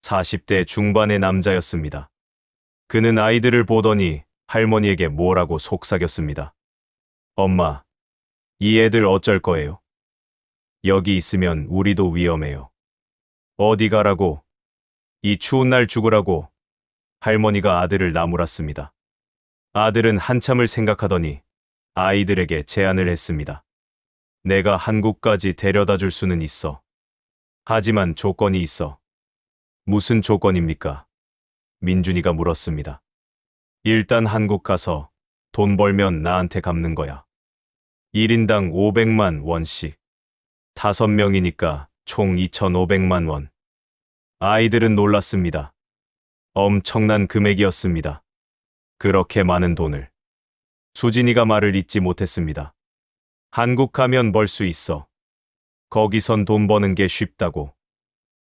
40대 중반의 남자였습니다. 그는 아이들을 보더니 할머니에게 뭐라고 속삭였습니다. 엄마, 이 애들 어쩔 거예요? 여기 있으면 우리도 위험해요. 어디 가라고? 이 추운 날 죽으라고? 할머니가 아들을 나무랐습니다. 아들은 한참을 생각하더니 아이들에게 제안을 했습니다. 내가 한국까지 데려다 줄 수는 있어. 하지만 조건이 있어. 무슨 조건입니까? 민준이가 물었습니다. 일단 한국 가서 돈 벌면 나한테 갚는 거야. 1인당 500만 원씩. 5명이니까 총 2,500만 원. 아이들은 놀랐습니다. 엄청난 금액이었습니다. 그렇게 많은 돈을. 수진이가 말을 잇지 못했습니다. 한국 가면 벌 수 있어. 거기선 돈 버는 게 쉽다고.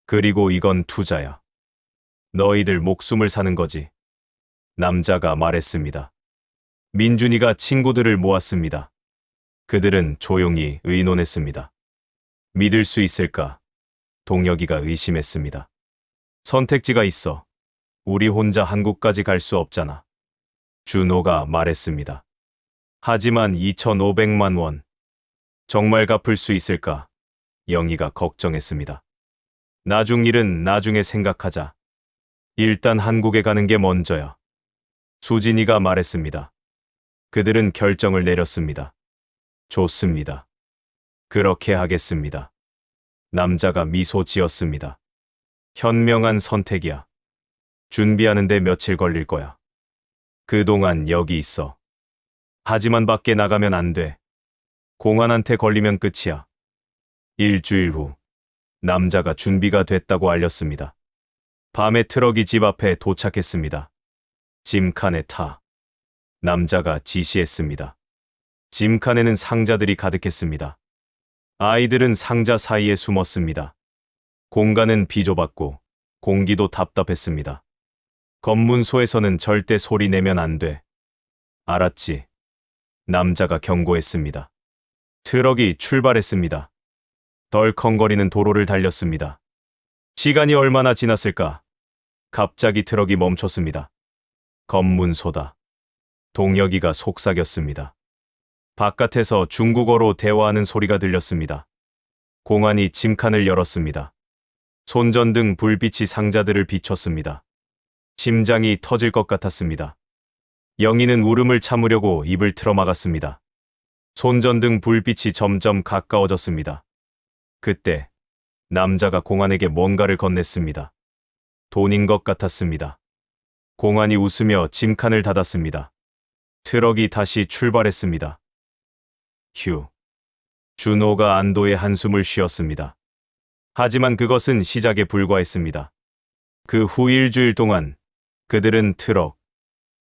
그리고 이건 투자야. 너희들 목숨을 사는 거지. 남자가 말했습니다. 민준이가 친구들을 모았습니다. 그들은 조용히 의논했습니다. 믿을 수 있을까? 동혁이가 의심했습니다. 선택지가 있어. 우리 혼자 한국까지 갈 수 없잖아. 준호가 말했습니다. 하지만 2,500만 원. 정말 갚을 수 있을까? 영희가 걱정했습니다. 나중 일은 나중에 생각하자. 일단 한국에 가는 게 먼저야. 수진이가 말했습니다. 그들은 결정을 내렸습니다. 좋습니다. 그렇게 하겠습니다. 남자가 미소 지었습니다. 현명한 선택이야. 준비하는데 며칠 걸릴 거야. 그동안 여기 있어. 하지만 밖에 나가면 안 돼. 공안한테 걸리면 끝이야. 일주일 후, 남자가 준비가 됐다고 알렸습니다. 밤에 트럭이 집 앞에 도착했습니다. 짐칸에 타. 남자가 지시했습니다. 짐칸에는 상자들이 가득했습니다. 아이들은 상자 사이에 숨었습니다. 공간은 비좁았고 공기도 답답했습니다. 검문소에서는 절대 소리 내면 안 돼. 알았지? 남자가 경고했습니다. 트럭이 출발했습니다. 덜컹거리는 도로를 달렸습니다. 시간이 얼마나 지났을까? 갑자기 트럭이 멈췄습니다. 검문소다. 동혁이가 속삭였습니다. 바깥에서 중국어로 대화하는 소리가 들렸습니다. 공안이 짐칸을 열었습니다. 손전등 불빛이 상자들을 비췄습니다. 심장이 터질 것 같았습니다. 영희는 울음을 참으려고 입을 틀어막았습니다. 손전등 불빛이 점점 가까워졌습니다. 그때 남자가 공안에게 뭔가를 건넸습니다. 돈인 것 같았습니다. 공안이 웃으며 짐칸을 닫았습니다. 트럭이 다시 출발했습니다. 휴. 준호가 안도의 한숨을 쉬었습니다. 하지만 그것은 시작에 불과했습니다. 그 후 일주일 동안 그들은 트럭,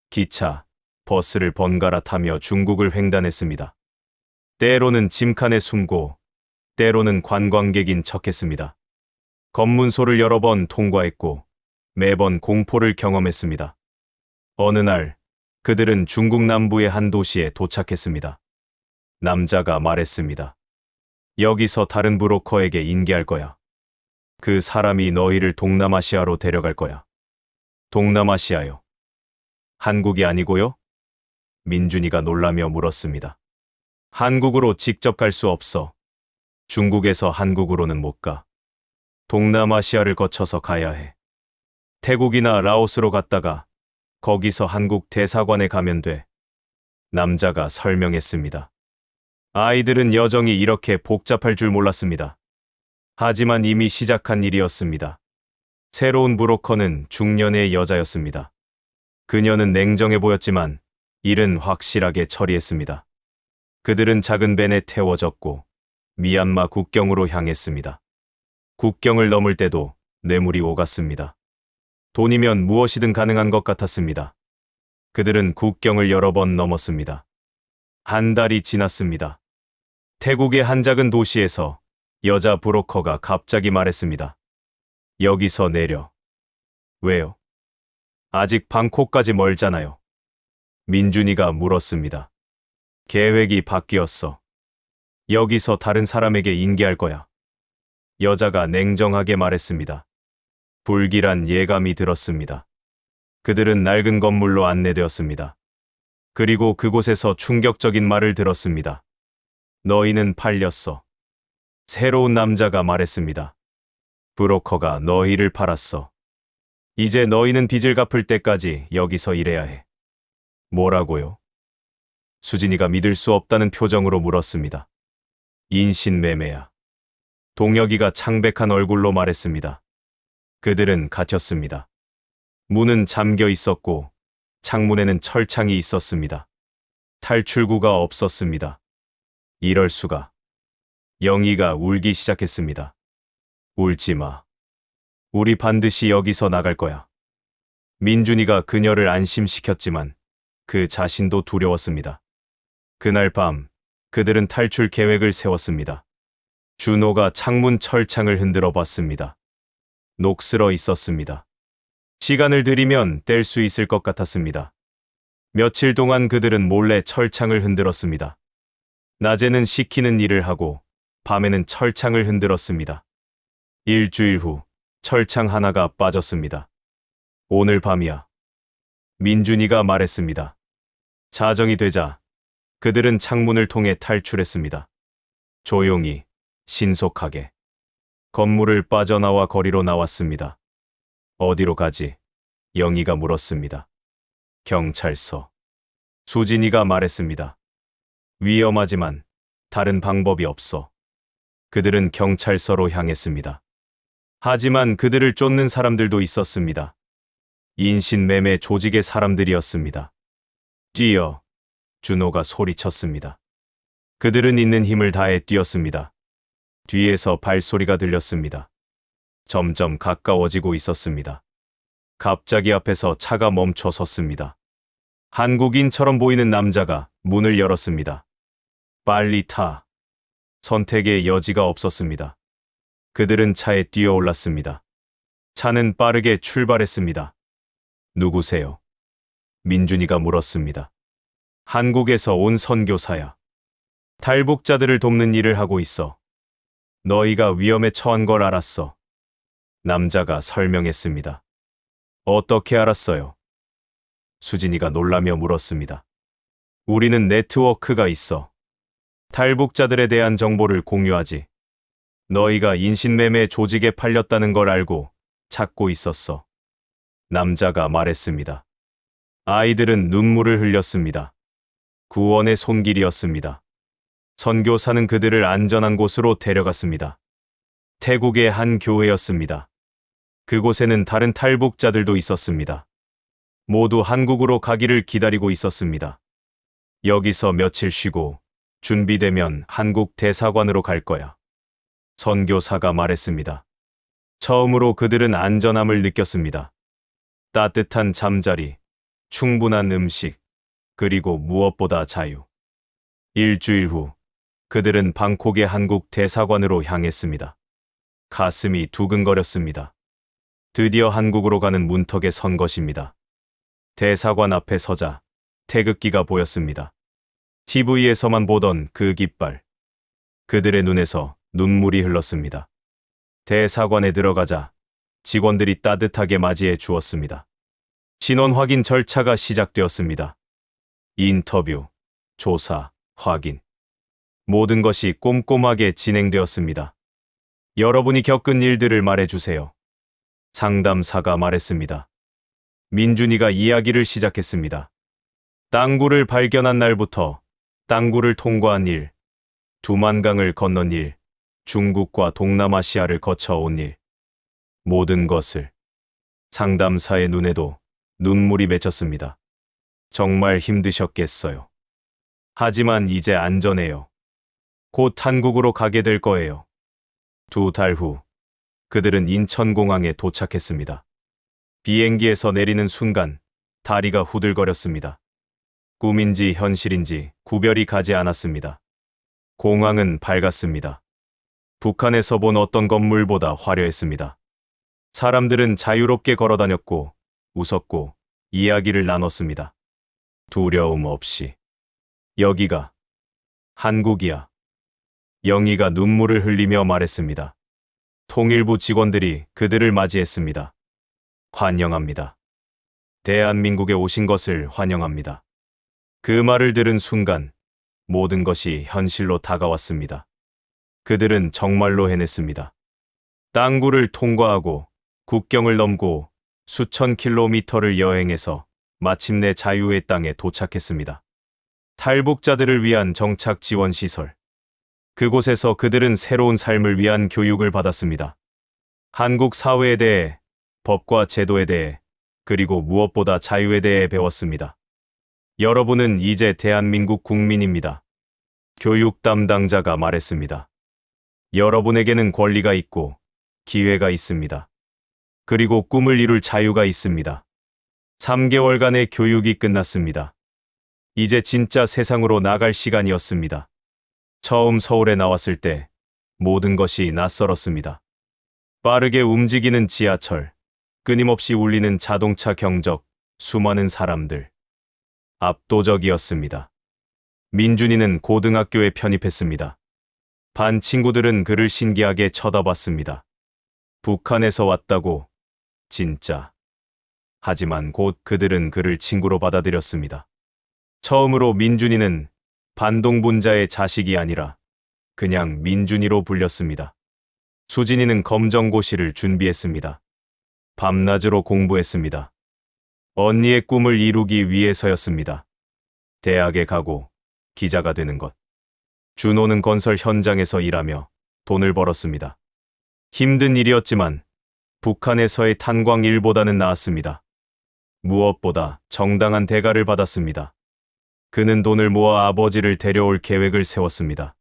기차, 버스를 번갈아 타며 중국을 횡단했습니다. 때로는 짐칸에 숨고 때로는 관광객인 척했습니다. 검문소를 여러 번 통과했고 매번 공포를 경험했습니다. 어느 날 그들은 중국 남부의 한 도시에 도착했습니다. 남자가 말했습니다. 여기서 다른 브로커에게 인계할 거야. 그 사람이 너희를 동남아시아로 데려갈 거야. 동남아시아요? 한국이 아니고요? 민준이가 놀라며 물었습니다. 한국으로 직접 갈 수 없어. 중국에서 한국으로는 못 가. 동남아시아를 거쳐서 가야 해. 태국이나 라오스로 갔다가 거기서 한국 대사관에 가면 돼. 남자가 설명했습니다. 아이들은 여정이 이렇게 복잡할 줄 몰랐습니다. 하지만 이미 시작한 일이었습니다. 새로운 브로커는 중년의 여자였습니다. 그녀는 냉정해 보였지만 일은 확실하게 처리했습니다. 그들은 작은 벤에 태워졌고 미얀마 국경으로 향했습니다. 국경을 넘을 때도 뇌물이 오갔습니다. 돈이면 무엇이든 가능한 것 같았습니다. 그들은 국경을 여러 번 넘었습니다. 한 달이 지났습니다. 태국의 한 작은 도시에서 여자 브로커가 갑자기 말했습니다. 여기서 내려. 왜요? 아직 방콕까지 멀잖아요. 민준이가 물었습니다. 계획이 바뀌었어. 여기서 다른 사람에게 인계할 거야. 여자가 냉정하게 말했습니다. 불길한 예감이 들었습니다. 그들은 낡은 건물로 안내되었습니다. 그리고 그곳에서 충격적인 말을 들었습니다. 너희는 팔렸어. 새로운 남자가 말했습니다. 브로커가 너희를 팔았어. 이제 너희는 빚을 갚을 때까지 여기서 일해야 해. 뭐라고요? 수진이가 믿을 수 없다는 표정으로 물었습니다. 인신매매야. 동혁이가 창백한 얼굴로 말했습니다. 그들은 갇혔습니다. 문은 잠겨 있었고 창문에는 철창이 있었습니다. 탈출구가 없었습니다. 이럴 수가. 영희가 울기 시작했습니다. 울지 마. 우리 반드시 여기서 나갈 거야. 민준이가 그녀를 안심시켰지만 그 자신도 두려웠습니다. 그날 밤 그들은 탈출 계획을 세웠습니다. 준호가 창문 철창을 흔들어 봤습니다. 녹슬어 있었습니다. 시간을 들이면 뗄 수 있을 것 같았습니다. 며칠 동안 그들은 몰래 철창을 흔들었습니다. 낮에는 시키는 일을 하고 밤에는 철창을 흔들었습니다. 일주일 후 철창 하나가 빠졌습니다. 오늘 밤이야. 민준이가 말했습니다. 자정이 되자 그들은 창문을 통해 탈출했습니다. 조용히, 신속하게. 건물을 빠져나와 거리로 나왔습니다. 어디로 가지? 영희가 물었습니다. 경찰서. 수진이가 말했습니다. 위험하지만 다른 방법이 없어. 그들은 경찰서로 향했습니다. 하지만 그들을 쫓는 사람들도 있었습니다. 인신매매 조직의 사람들이었습니다. 뛰어! 준호가 소리쳤습니다. 그들은 있는 힘을 다해 뛰었습니다. 뒤에서 발소리가 들렸습니다. 점점 가까워지고 있었습니다. 갑자기 앞에서 차가 멈춰 섰습니다. 한국인처럼 보이는 남자가 문을 열었습니다. 빨리 타. 선택의 여지가 없었습니다. 그들은 차에 뛰어올랐습니다. 차는 빠르게 출발했습니다. 누구세요? 민준이가 물었습니다. 한국에서 온 선교사야. 탈북자들을 돕는 일을 하고 있어. 너희가 위험에 처한 걸 알았어. 남자가 설명했습니다. 어떻게 알았어요? 수진이가 놀라며 물었습니다. 우리는 네트워크가 있어. 탈북자들에 대한 정보를 공유하지. 너희가 인신매매 조직에 팔렸다는 걸 알고 찾고 있었어. 남자가 말했습니다. 아이들은 눈물을 흘렸습니다. 구원의 손길이었습니다. 선교사는 그들을 안전한 곳으로 데려갔습니다. 태국의 한 교회였습니다. 그곳에는 다른 탈북자들도 있었습니다. 모두 한국으로 가기를 기다리고 있었습니다. 여기서 며칠 쉬고 준비되면 한국 대사관으로 갈 거야. 선교사가 말했습니다. 처음으로 그들은 안전함을 느꼈습니다. 따뜻한 잠자리, 충분한 음식, 그리고 무엇보다 자유. 일주일 후 그들은 방콕의 한국 대사관으로 향했습니다. 가슴이 두근거렸습니다. 드디어 한국으로 가는 문턱에 선 것입니다. 대사관 앞에 서자 태극기가 보였습니다. TV에서만 보던 그 깃발. 그들의 눈에서 눈물이 흘렀습니다. 대사관에 들어가자 직원들이 따뜻하게 맞이해 주었습니다. 신원 확인 절차가 시작되었습니다. 인터뷰, 조사, 확인. 모든 것이 꼼꼼하게 진행되었습니다. 여러분이 겪은 일들을 말해주세요. 상담사가 말했습니다. 민준이가 이야기를 시작했습니다. 땅굴을 발견한 날부터 땅굴을 통과한 일, 두만강을 건넌 일, 중국과 동남아시아를 거쳐온 일. 모든 것을. 상담사의 눈에도 눈물이 맺혔습니다. 정말 힘드셨겠어요. 하지만 이제 안전해요. 곧 한국으로 가게 될 거예요. 2달 후, 그들은 인천공항에 도착했습니다. 비행기에서 내리는 순간 다리가 후들거렸습니다. 꿈인지 현실인지 구별이 가지 않았습니다. 공항은 밝았습니다. 북한에서 본 어떤 건물보다 화려했습니다. 사람들은 자유롭게 걸어다녔고 웃었고 이야기를 나눴습니다. 두려움 없이. 여기가 한국이야. 영희가 눈물을 흘리며 말했습니다. 통일부 직원들이 그들을 맞이했습니다. 환영합니다. 대한민국에 오신 것을 환영합니다. 그 말을 들은 순간 모든 것이 현실로 다가왔습니다. 그들은 정말로 해냈습니다. 땅굴을 통과하고 국경을 넘고 수천 킬로미터를 여행해서 마침내 자유의 땅에 도착했습니다. 탈북자들을 위한 정착 지원 시설. 그곳에서 그들은 새로운 삶을 위한 교육을 받았습니다. 한국 사회에 대해, 법과 제도에 대해, 그리고 무엇보다 자유에 대해 배웠습니다. 여러분은 이제 대한민국 국민입니다. 교육 담당자가 말했습니다. 여러분에게는 권리가 있고 기회가 있습니다. 그리고 꿈을 이룰 자유가 있습니다. 3개월간의 교육이 끝났습니다. 이제 진짜 세상으로 나갈 시간이었습니다. 처음 서울에 나왔을 때 모든 것이 낯설었습니다. 빠르게 움직이는 지하철, 끊임없이 울리는 자동차 경적, 수많은 사람들. 압도적이었습니다. 민준이는 고등학교에 편입했습니다. 반 친구들은 그를 신기하게 쳐다봤습니다. 북한에서 왔다고, 진짜. 하지만 곧 그들은 그를 친구로 받아들였습니다. 처음으로 민준이는 반동분자의 자식이 아니라 그냥 민준이로 불렸습니다. 수진이는 검정고시를 준비했습니다. 밤낮으로 공부했습니다. 언니의 꿈을 이루기 위해서였습니다. 대학에 가고 기자가 되는 것. 준호는 건설 현장에서 일하며 돈을 벌었습니다. 힘든 일이었지만 북한에서의 탄광 일보다는 나았습니다. 무엇보다 정당한 대가를 받았습니다. 그는 돈을 모아 아버지를 데려올 계획을 세웠습니다.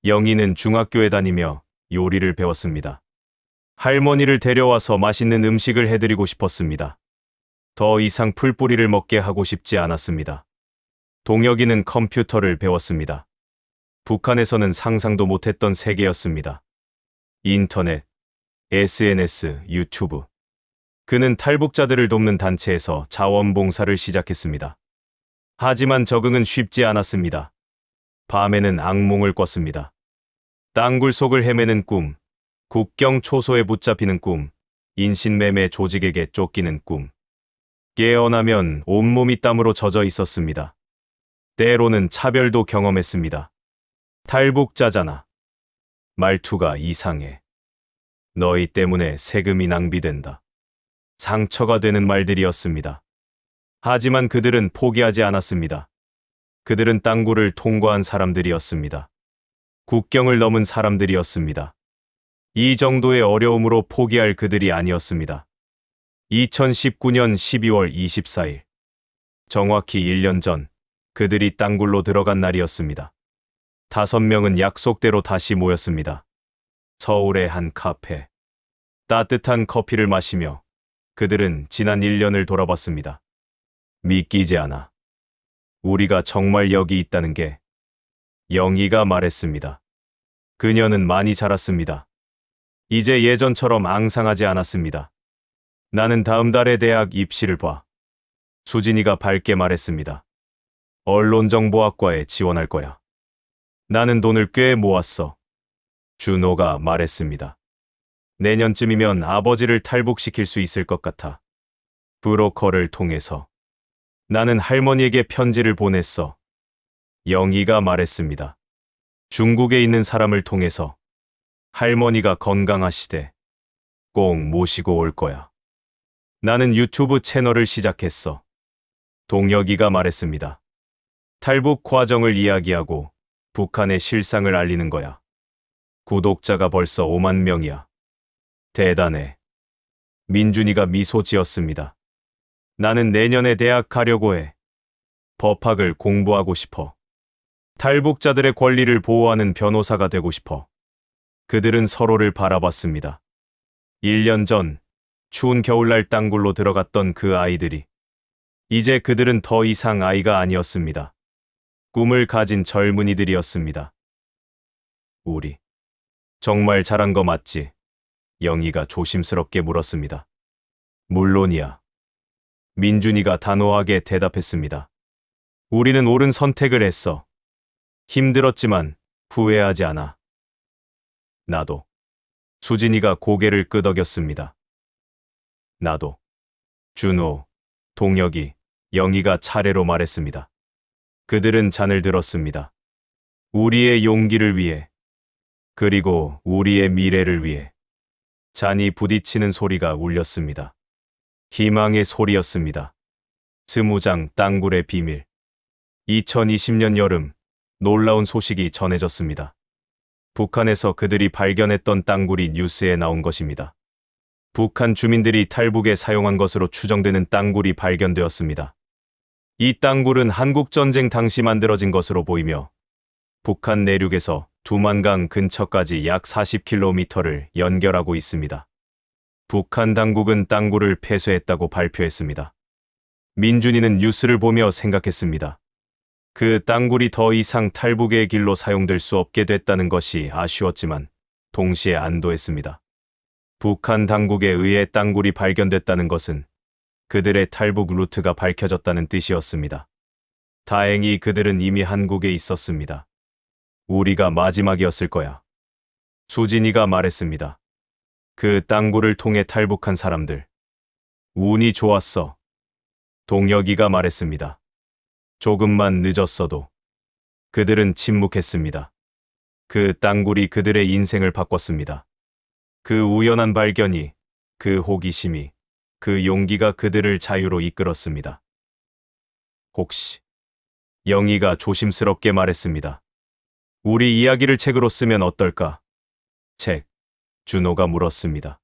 영희는 중학교에 다니며 요리를 배웠습니다. 할머니를 데려와서 맛있는 음식을 해드리고 싶었습니다. 더 이상 풀뿌리를 먹게 하고 싶지 않았습니다. 동혁이는 컴퓨터를 배웠습니다. 북한에서는 상상도 못했던 세계였습니다. 인터넷, SNS, 유튜브. 그는 탈북자들을 돕는 단체에서 자원봉사를 시작했습니다. 하지만 적응은 쉽지 않았습니다. 밤에는 악몽을 꿨습니다. 땅굴 속을 헤매는 꿈, 국경 초소에 붙잡히는 꿈, 인신매매 조직에게 쫓기는 꿈. 깨어나면 온몸이 땀으로 젖어 있었습니다. 때로는 차별도 경험했습니다. 탈북자잖아. 말투가 이상해. 너희 때문에 세금이 낭비된다. 상처가 되는 말들이었습니다. 하지만 그들은 포기하지 않았습니다. 그들은 땅굴을 통과한 사람들이었습니다. 국경을 넘은 사람들이었습니다. 이 정도의 어려움으로 포기할 그들이 아니었습니다. 2019년 12월 24일. 정확히 1년 전 그들이 땅굴로 들어간 날이었습니다. 5명은 약속대로 다시 모였습니다. 서울의 한 카페. 따뜻한 커피를 마시며 그들은 지난 1년을 돌아봤습니다. 믿기지 않아. 우리가 정말 여기 있다는 게. 영희가 말했습니다. 그녀는 많이 자랐습니다. 이제 예전처럼 앙상하지 않았습니다. 나는 다음 달에 대학 입시를 봐. 수진이가 밝게 말했습니다. 언론정보학과에 지원할 거야. 나는 돈을 꽤 모았어. 준호가 말했습니다. 내년쯤이면 아버지를 탈북시킬 수 있을 것 같아. 브로커를 통해서. 나는 할머니에게 편지를 보냈어. 영희가 말했습니다. 중국에 있는 사람을 통해서. 할머니가 건강하시대. 꼭 모시고 올 거야. 나는 유튜브 채널을 시작했어. 동혁이가 말했습니다. 탈북 과정을 이야기하고 북한의 실상을 알리는 거야. 구독자가 벌써 5만 명이야. 대단해. 민준이가 미소 지었습니다. 나는 내년에 대학 가려고 해. 법학을 공부하고 싶어. 탈북자들의 권리를 보호하는 변호사가 되고 싶어. 그들은 서로를 바라봤습니다. 1년 전 추운 겨울날 땅굴로 들어갔던 그 아이들이 이제 그들은 더 이상 아이가 아니었습니다. 꿈을 가진 젊은이들이었습니다. 우리 정말 잘한 거 맞지? 영희가 조심스럽게 물었습니다. 물론이야. 민준이가 단호하게 대답했습니다. 우리는 옳은 선택을 했어. 힘들었지만 후회하지 않아. 나도. 수진이가 고개를 끄덕였습니다. 나도. 준호, 동혁이, 영희가 차례로 말했습니다. 그들은 잔을 들었습니다. 우리의 용기를 위해, 그리고 우리의 미래를 위해. 잔이 부딪히는 소리가 울렸습니다. 희망의 소리였습니다. 스무장 땅굴의 비밀. 2020년 여름, 놀라운 소식이 전해졌습니다. 북한에서 그들이 발견했던 땅굴이 뉴스에 나온 것입니다. 북한 주민들이 탈북에 사용한 것으로 추정되는 땅굴이 발견되었습니다. 이 땅굴은 한국전쟁 당시 만들어진 것으로 보이며 북한 내륙에서 두만강 근처까지 약 40km를 연결하고 있습니다. 북한 당국은 땅굴을 폐쇄했다고 발표했습니다. 민준이는 뉴스를 보며 생각했습니다. 그 땅굴이 더 이상 탈북의 길로 사용될 수 없게 됐다는 것이 아쉬웠지만 동시에 안도했습니다. 북한 당국에 의해 땅굴이 발견됐다는 것은 그들의 탈북 루트가 밝혀졌다는 뜻이었습니다. 다행히 그들은 이미 한국에 있었습니다. 우리가 마지막이었을 거야. 수진이가 말했습니다. 그 땅굴을 통해 탈북한 사람들. 운이 좋았어. 동혁이가 말했습니다. 조금만 늦었어도. 그들은 침묵했습니다. 그 땅굴이 그들의 인생을 바꿨습니다. 그 우연한 발견이, 그 호기심이, 그 용기가 그들을 자유로 이끌었습니다. 혹시 영희가 조심스럽게 말했습니다. 우리 이야기를 책으로 쓰면 어떨까? 책. 준호가 물었습니다.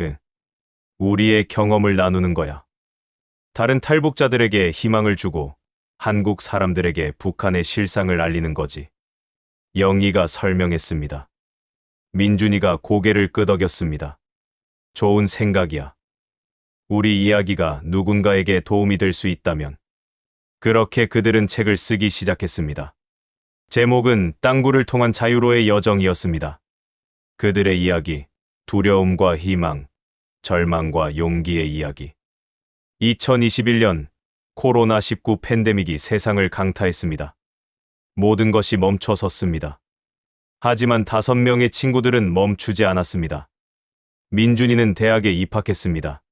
응. 우리의 경험을 나누는 거야. 다른 탈북자들에게 희망을 주고 한국 사람들에게 북한의 실상을 알리는 거지. 영희가 설명했습니다. 민준이가 고개를 끄덕였습니다. 좋은 생각이야. 우리 이야기가 누군가에게 도움이 될 수 있다면. 그렇게 그들은 책을 쓰기 시작했습니다. 제목은 땅굴을 통한 자유로의 여정이었습니다. 그들의 이야기, 두려움과 희망, 절망과 용기의 이야기. 2021년 코로나19 팬데믹이 세상을 강타했습니다. 모든 것이 멈춰섰습니다. 하지만 5명의 친구들은 멈추지 않았습니다. 민준이는 대학에 입학했습니다.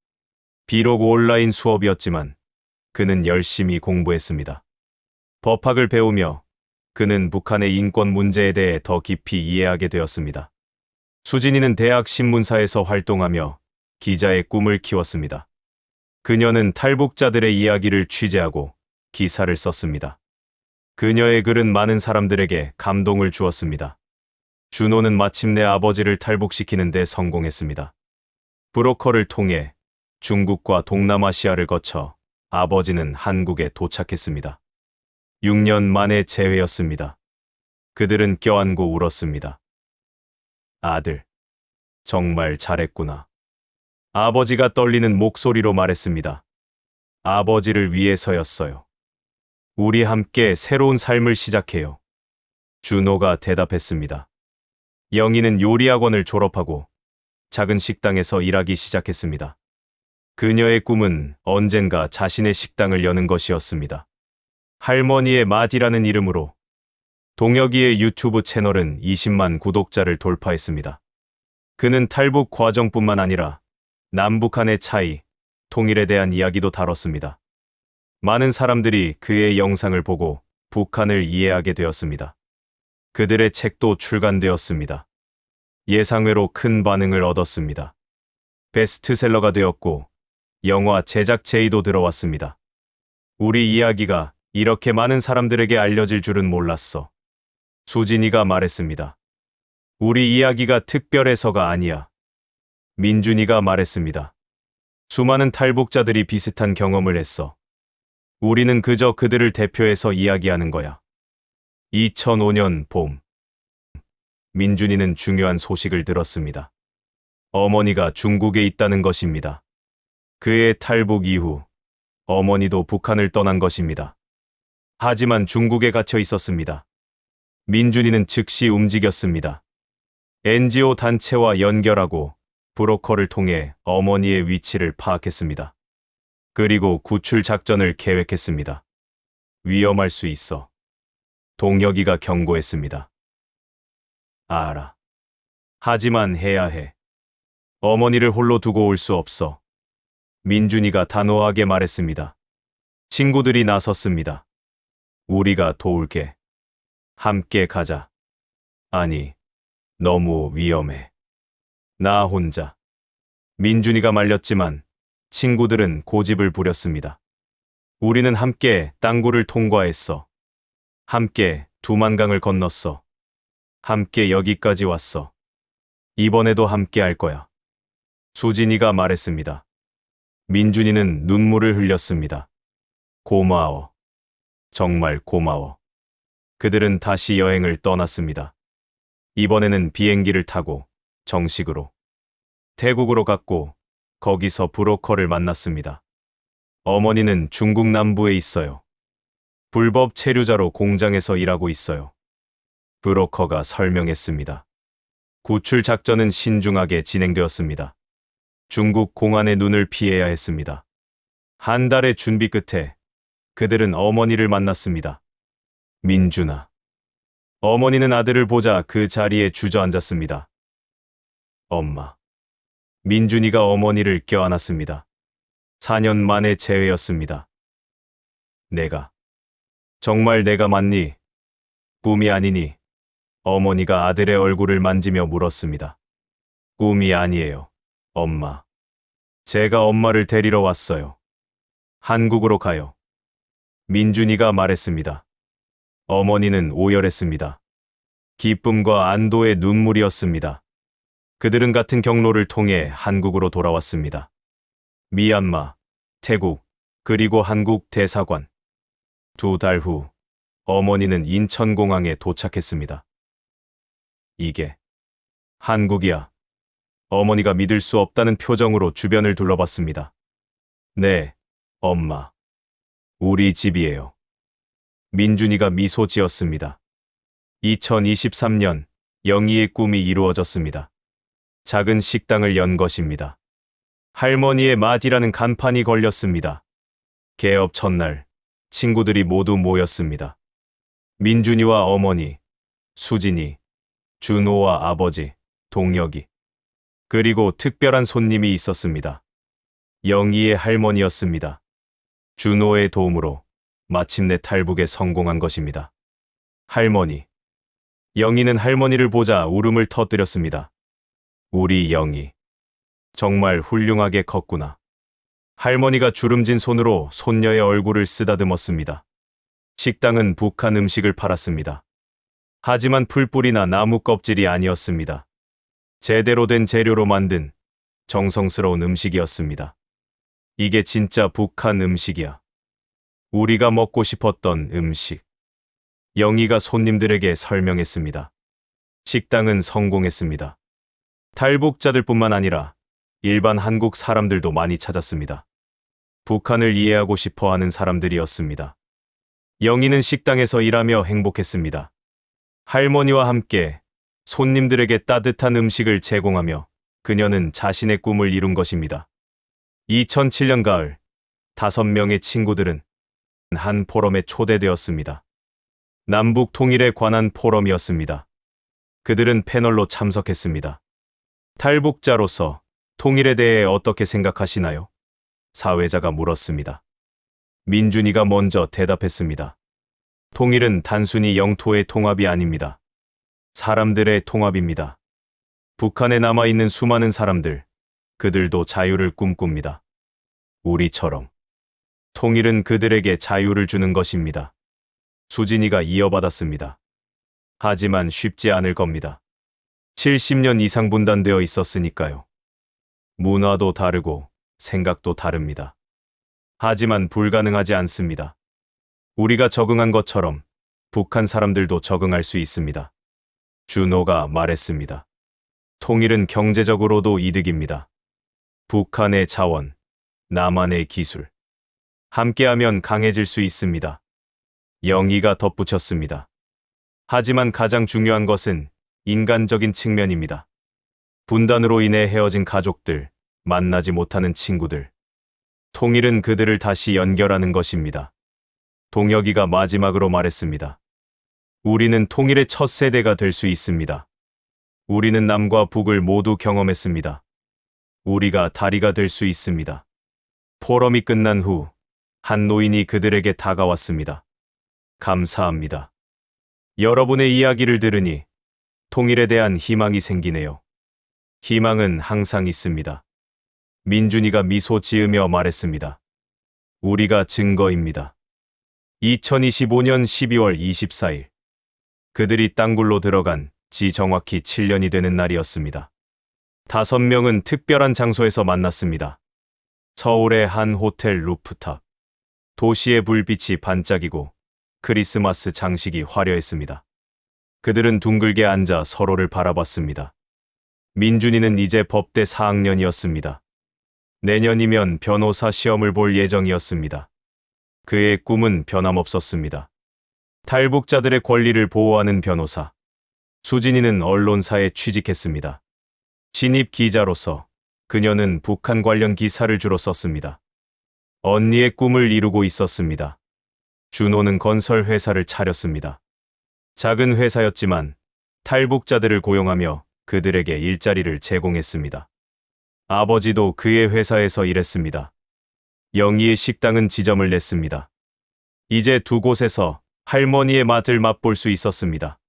비록 온라인 수업이었지만 그는 열심히 공부했습니다. 법학을 배우며 그는 북한의 인권 문제에 대해 더 깊이 이해하게 되었습니다. 수진이는 대학 신문사에서 활동하며 기자의 꿈을 키웠습니다. 그녀는 탈북자들의 이야기를 취재하고 기사를 썼습니다. 그녀의 글은 많은 사람들에게 감동을 주었습니다. 준호는 마침내 아버지를 탈북시키는 데 성공했습니다. 브로커를 통해 중국과 동남아시아를 거쳐 아버지는 한국에 도착했습니다. 6년 만에 재회였습니다. 그들은 껴안고 울었습니다. 아들, 정말 잘했구나. 아버지가 떨리는 목소리로 말했습니다. 아버지를 위해서였어요. 우리 함께 새로운 삶을 시작해요. 준호가 대답했습니다. 영희는 요리학원을 졸업하고 작은 식당에서 일하기 시작했습니다. 그녀의 꿈은 언젠가 자신의 식당을 여는 것이었습니다. 할머니의 맛이라는 이름으로. 동혁이의 유튜브 채널은 20만 구독자를 돌파했습니다. 그는 탈북 과정뿐만 아니라 남북한의 차이, 통일에 대한 이야기도 다뤘습니다. 많은 사람들이 그의 영상을 보고 북한을 이해하게 되었습니다. 그들의 책도 출간되었습니다. 예상외로 큰 반응을 얻었습니다. 베스트셀러가 되었고 영화 제작 제의도 들어왔습니다. 우리 이야기가 이렇게 많은 사람들에게 알려질 줄은 몰랐어. 수진이가 말했습니다. 우리 이야기가 특별해서가 아니야. 민준이가 말했습니다. 수많은 탈북자들이 비슷한 경험을 했어. 우리는 그저 그들을 대표해서 이야기하는 거야. 2005년 봄. 민준이는 중요한 소식을 들었습니다. 어머니가 중국에 있다는 것입니다. 그의 탈북 이후 어머니도 북한을 떠난 것입니다. 하지만 중국에 갇혀 있었습니다. 민준이는 즉시 움직였습니다. NGO 단체와 연결하고 브로커를 통해 어머니의 위치를 파악했습니다. 그리고 구출 작전을 계획했습니다. 위험할 수 있어. 동혁이가 경고했습니다. 알아. 하지만 해야 해. 어머니를 홀로 두고 올 수 없어. 민준이가 단호하게 말했습니다. 친구들이 나섰습니다. 우리가 도울게. 함께 가자. 아니, 너무 위험해. 나 혼자. 민준이가 말렸지만 친구들은 고집을 부렸습니다. 우리는 함께 땅굴을 통과했어. 함께 두만강을 건넜어. 함께 여기까지 왔어. 이번에도 함께 할 거야. 수진이가 말했습니다. 민준이는 눈물을 흘렸습니다. 고마워. 정말 고마워. 그들은 다시 여행을 떠났습니다. 이번에는 비행기를 타고 정식으로 태국으로 갔고 거기서 브로커를 만났습니다. 어머니는 중국 남부에 있어요. 불법 체류자로 공장에서 일하고 있어요. 브로커가 설명했습니다. 구출 작전은 신중하게 진행되었습니다. 중국 공안의 눈을 피해야 했습니다. 한 달의 준비 끝에 그들은 어머니를 만났습니다. 민준아. 어머니는 아들을 보자 그 자리에 주저앉았습니다. 엄마. 민준이가 어머니를 껴안았습니다. 4년 만의 재회였습니다. 정말 내가 맞니? 꿈이 아니니? 어머니가 아들의 얼굴을 만지며 물었습니다. 꿈이 아니에요, 엄마. 제가 엄마를 데리러 왔어요. 한국으로 가요. 민준이가 말했습니다. 어머니는 오열했습니다. 기쁨과 안도의 눈물이었습니다. 그들은 같은 경로를 통해 한국으로 돌아왔습니다. 미얀마, 태국, 그리고 한국 대사관. 2달 후, 어머니는 인천공항에 도착했습니다. 이게 한국이야. 어머니가 믿을 수 없다는 표정으로 주변을 둘러봤습니다. 네, 엄마. 우리 집이에요. 민준이가 미소 지었습니다. 2023년 영희의 꿈이 이루어졌습니다. 작은 식당을 연 것입니다. 할머니의 맛이라는 간판이 걸렸습니다. 개업 첫날 친구들이 모두 모였습니다. 민준이와 어머니, 수진이, 준호와 아버지, 동혁이, 그리고 특별한 손님이 있었습니다. 영희의 할머니였습니다. 준호의 도움으로 마침내 탈북에 성공한 것입니다. 할머니. 영희는 할머니를 보자 울음을 터뜨렸습니다. 우리 영희. 정말 훌륭하게 컸구나. 할머니가 주름진 손으로 손녀의 얼굴을 쓰다듬었습니다. 식당은 북한 음식을 팔았습니다. 하지만 풀뿌리나 나무 껍질이 아니었습니다. 제대로 된 재료로 만든 정성스러운 음식이었습니다. 이게 진짜 북한 음식이야. 우리가 먹고 싶었던 음식. 영희가 손님들에게 설명했습니다. 식당은 성공했습니다. 탈북자들뿐만 아니라 일반 한국 사람들도 많이 찾았습니다. 북한을 이해하고 싶어 하는 사람들이었습니다. 영희는 식당에서 일하며 행복했습니다. 할머니와 함께 손님들에게 따뜻한 음식을 제공하며 그녀는 자신의 꿈을 이룬 것입니다. 2007년 가을, 5명의 친구들은 한 포럼에 초대되었습니다. 남북 통일에 관한 포럼이었습니다. 그들은 패널로 참석했습니다. 탈북자로서 통일에 대해 어떻게 생각하시나요? 사회자가 물었습니다. 민준이가 먼저 대답했습니다. 통일은 단순히 영토의 통합이 아닙니다. 사람들의 통합입니다. 북한에 남아있는 수많은 사람들, 그들도 자유를 꿈꿉니다. 우리처럼. 통일은 그들에게 자유를 주는 것입니다. 수진이가 이어받았습니다. 하지만 쉽지 않을 겁니다. 70년 이상 분단되어 있었으니까요. 문화도 다르고 생각도 다릅니다. 하지만 불가능하지 않습니다. 우리가 적응한 것처럼 북한 사람들도 적응할 수 있습니다. 준호가 말했습니다. 통일은 경제적으로도 이득입니다. 북한의 자원, 남한의 기술. 함께하면 강해질 수 있습니다. 영희가 덧붙였습니다. 하지만 가장 중요한 것은 인간적인 측면입니다. 분단으로 인해 헤어진 가족들, 만나지 못하는 친구들. 통일은 그들을 다시 연결하는 것입니다. 동혁이가 마지막으로 말했습니다. 우리는 통일의 첫 세대가 될 수 있습니다. 우리는 남과 북을 모두 경험했습니다. 우리가 다리가 될 수 있습니다. 포럼이 끝난 후 한 노인이 그들에게 다가왔습니다. 감사합니다. 여러분의 이야기를 들으니 통일에 대한 희망이 생기네요. 희망은 항상 있습니다. 민준이가 미소 지으며 말했습니다. 우리가 증거입니다. 2025년 12월 24일 그들이 땅굴로 들어간 지 정확히 7년이 되는 날이었습니다. 5명은 특별한 장소에서 만났습니다. 서울의 한 호텔 루프탑. 도시의 불빛이 반짝이고 크리스마스 장식이 화려했습니다. 그들은 둥글게 앉아 서로를 바라봤습니다. 민준이는 이제 법대 4학년이었습니다. 내년이면 변호사 시험을 볼 예정이었습니다. 그의 꿈은 변함없었습니다. 탈북자들의 권리를 보호하는 변호사. 수진이는 언론사에 취직했습니다. 신입 기자로서 그녀는 북한 관련 기사를 주로 썼습니다. 언니의 꿈을 이루고 있었습니다. 준호는 건설 회사를 차렸습니다. 작은 회사였지만 탈북자들을 고용하며 그들에게 일자리를 제공했습니다. 아버지도 그의 회사에서 일했습니다. 영희의 식당은 지점을 냈습니다. 이제 두 곳에서 할머니의 맛을 맛볼 수 있었습니다.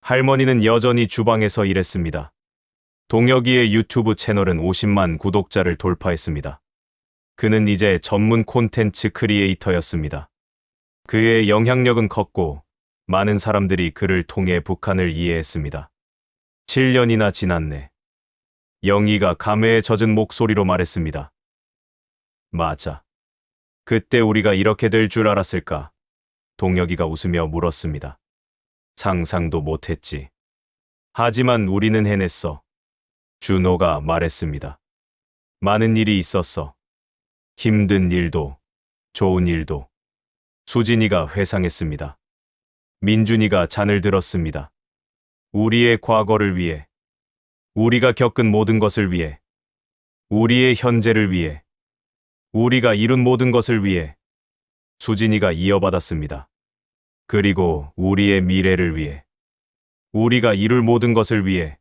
할머니는 여전히 주방에서 일했습니다. 동혁이의 유튜브 채널은 50만 구독자를 돌파했습니다. 그는 이제 전문 콘텐츠 크리에이터였습니다. 그의 영향력은 컸고 많은 사람들이 그를 통해 북한을 이해했습니다. 7년이나 지났네. 영희가 감회에 젖은 목소리로 말했습니다. 맞아. 그때 우리가 이렇게 될 줄 알았을까? 동혁이가 웃으며 물었습니다. 상상도 못했지. 하지만 우리는 해냈어. 준호가 말했습니다. 많은 일이 있었어. 힘든 일도, 좋은 일도. 수진이가 회상했습니다. 민준이가 잔을 들었습니다. 우리의 과거를 위해, 우리가 겪은 모든 것을 위해, 우리의 현재를 위해, 우리가 이룬 모든 것을 위해. 수진이가 이어받았습니다. 그리고 우리의 미래를 위해, 우리가 이룰 모든 것을 위해.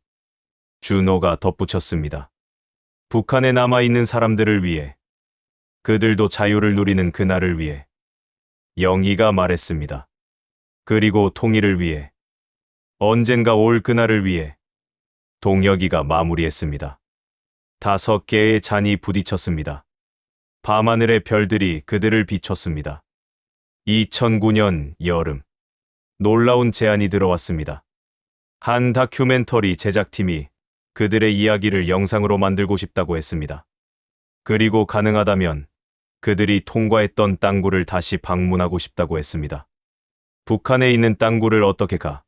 준호가 덧붙였습니다. 북한에 남아있는 사람들을 위해, 그들도 자유를 누리는 그날을 위해. 영희가 말했습니다. 그리고 통일을 위해, 언젠가 올 그날을 위해. 동혁이가 마무리했습니다. 5개의 잔이 부딪혔습니다. 밤하늘의 별들이 그들을 비췄습니다. 2009년 여름, 놀라운 제안이 들어왔습니다. 한 다큐멘터리 제작팀이 그들의 이야기를 영상으로 만들고 싶다고 했습니다. 그리고 가능하다면 그들이 통과했던 땅굴을 다시 방문하고 싶다고 했습니다. 북한에 있는 땅굴을 어떻게 가?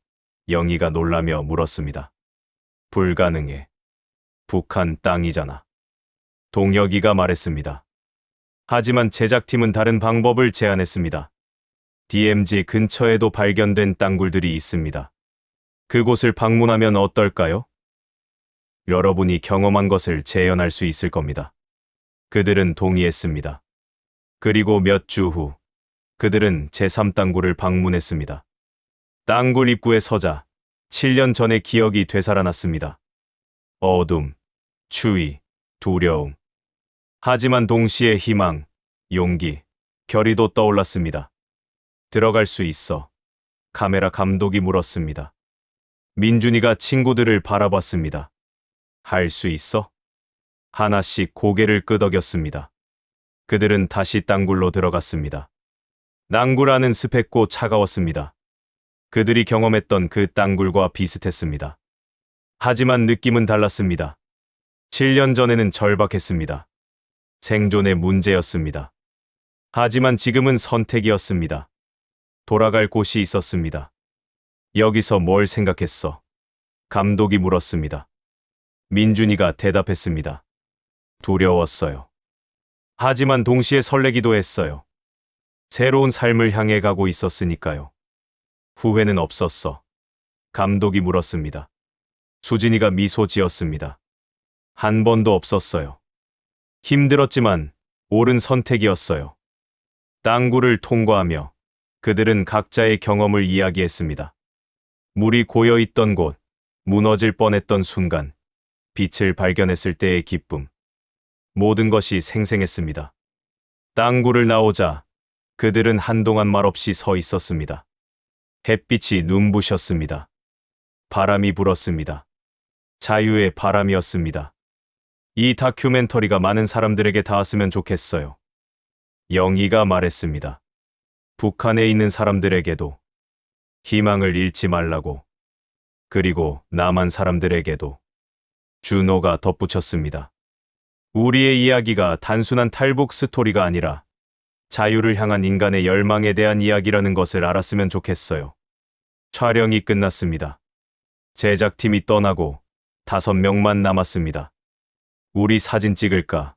영희가 놀라며 물었습니다. 불가능해. 북한 땅이잖아. 동혁이가 말했습니다. 하지만 제작팀은 다른 방법을 제안했습니다. DMZ 근처에도 발견된 땅굴들이 있습니다. 그곳을 방문하면 어떨까요? 여러분이 경험한 것을 재현할 수 있을 겁니다. 그들은 동의했습니다. 그리고 몇 주 후, 그들은 제3땅굴을 방문했습니다. 땅굴 입구에 서자 7년 전의 기억이 되살아났습니다. 어둠, 추위, 두려움. 하지만 동시에 희망, 용기, 결의도 떠올랐습니다. 들어갈 수 있어. 카메라 감독이 물었습니다. 민준이가 친구들을 바라봤습니다. 할 수 있어? 하나씩 고개를 끄덕였습니다. 그들은 다시 땅굴로 들어갔습니다. 땅굴 안은 습했고 차가웠습니다. 그들이 경험했던 그 땅굴과 비슷했습니다. 하지만 느낌은 달랐습니다. 7년 전에는 절박했습니다. 생존의 문제였습니다. 하지만 지금은 선택이었습니다. 돌아갈 곳이 있었습니다. 여기서 뭘 생각했어? 감독이 물었습니다. 민준이가 대답했습니다. 두려웠어요. 하지만 동시에 설레기도 했어요. 새로운 삶을 향해 가고 있었으니까요. 후회는 없었어. 감독이 물었습니다. 수진이가 미소 지었습니다. 한 번도 없었어요. 힘들었지만 옳은 선택이었어요. 땅굴을 통과하며 그들은 각자의 경험을 이야기했습니다. 물이 고여있던 곳, 무너질 뻔했던 순간, 빛을 발견했을 때의 기쁨. 모든 것이 생생했습니다. 땅굴을 나오자 그들은 한동안 말없이 서 있었습니다. 햇빛이 눈부셨습니다. 바람이 불었습니다. 자유의 바람이었습니다. 이 다큐멘터리가 많은 사람들에게 닿았으면 좋겠어요. 영희가 말했습니다. 북한에 있는 사람들에게도 희망을 잃지 말라고. 그리고 남한 사람들에게도. 준호가 덧붙였습니다. 우리의 이야기가 단순한 탈북 스토리가 아니라 자유를 향한 인간의 열망에 대한 이야기라는 것을 알았으면 좋겠어요. 촬영이 끝났습니다. 제작팀이 떠나고 5명만 남았습니다. 우리 사진 찍을까?